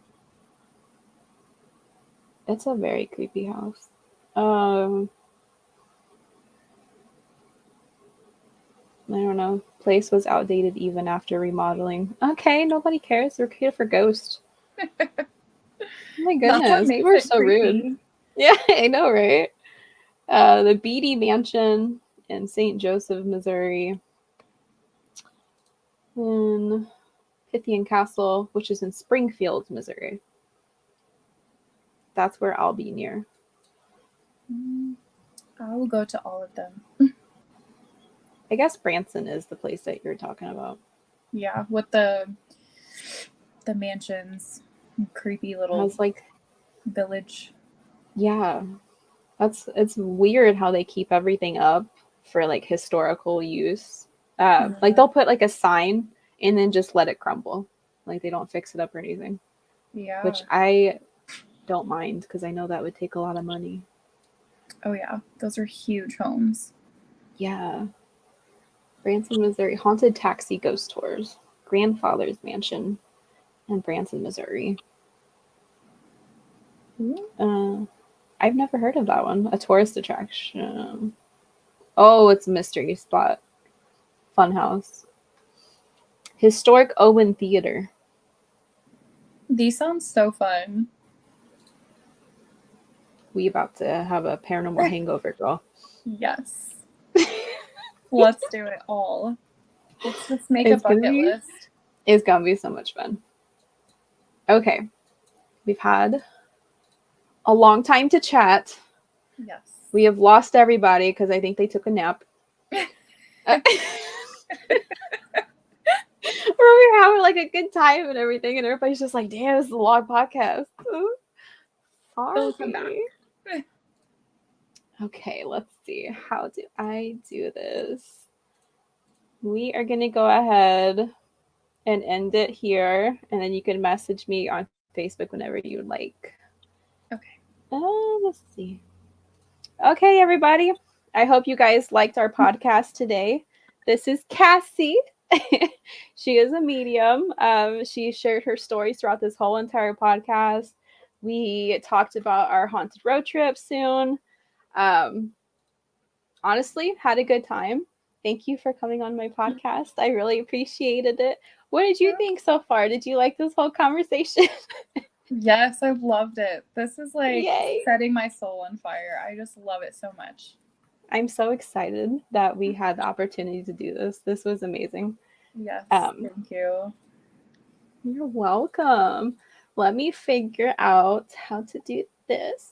It's a very creepy house. I don't know. Place was outdated even after remodeling. Okay, nobody cares. They're here for ghosts. Oh my goodness, people are so rude. Yeah, I know, right? The Beatty Mansion in St. Joseph, Missouri. And Pythian Castle, which is in Springfield, Missouri. That's where I'll be near. I will go to all of them. I guess Branson is the place that you're talking about. Yeah, with the mansions, creepy little like village. Yeah, it's weird how they keep everything up for like historical use. Like they'll put like a sign and then just let it crumble. Like they don't fix it up or anything. Yeah, which I don't mind because I know that would take a lot of money. Oh yeah, those are huge homes. Yeah. Branson, Missouri. Haunted Taxi Ghost Tours. Grandfather's Mansion in Branson, Missouri. I've never heard of that one. A tourist attraction. Oh, it's a mystery spot. Funhouse. Historic Owen Theater. These sound so fun. We about to have a paranormal hangover, girl. Yes. Let's do it all. Let's just make a bucket list. It's gonna be so much fun. Okay. We've had a long time to chat. Yes. We have lost everybody because I think they took a nap. We're having like a good time and everything, and everybody's just like, damn, this is a long podcast. They'll come back. Okay, let's see. How do I do this? We are going to go ahead and end it here, and then you can message me on Facebook whenever you would like. Okay. Let's see. Okay, everybody. I hope you guys liked our podcast today. This is Cassie. She is a medium. She shared her stories throughout this whole entire podcast. We talked about our haunted road trip soon. Honestly, had a good time. Thank you for coming on my podcast. I really appreciated it. What did you think so far? Did you like this whole conversation? Yes, I've loved it. This is like Yay. Setting my soul on fire. I just love it so much. I'm so excited that we had the opportunity to do this. This was amazing. Yes, thank you. You're welcome. Let me figure out how to do this.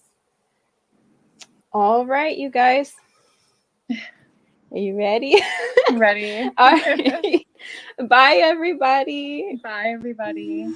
All right, you guys. Are you ready? Ready. All right. Bye, everybody. Bye, everybody.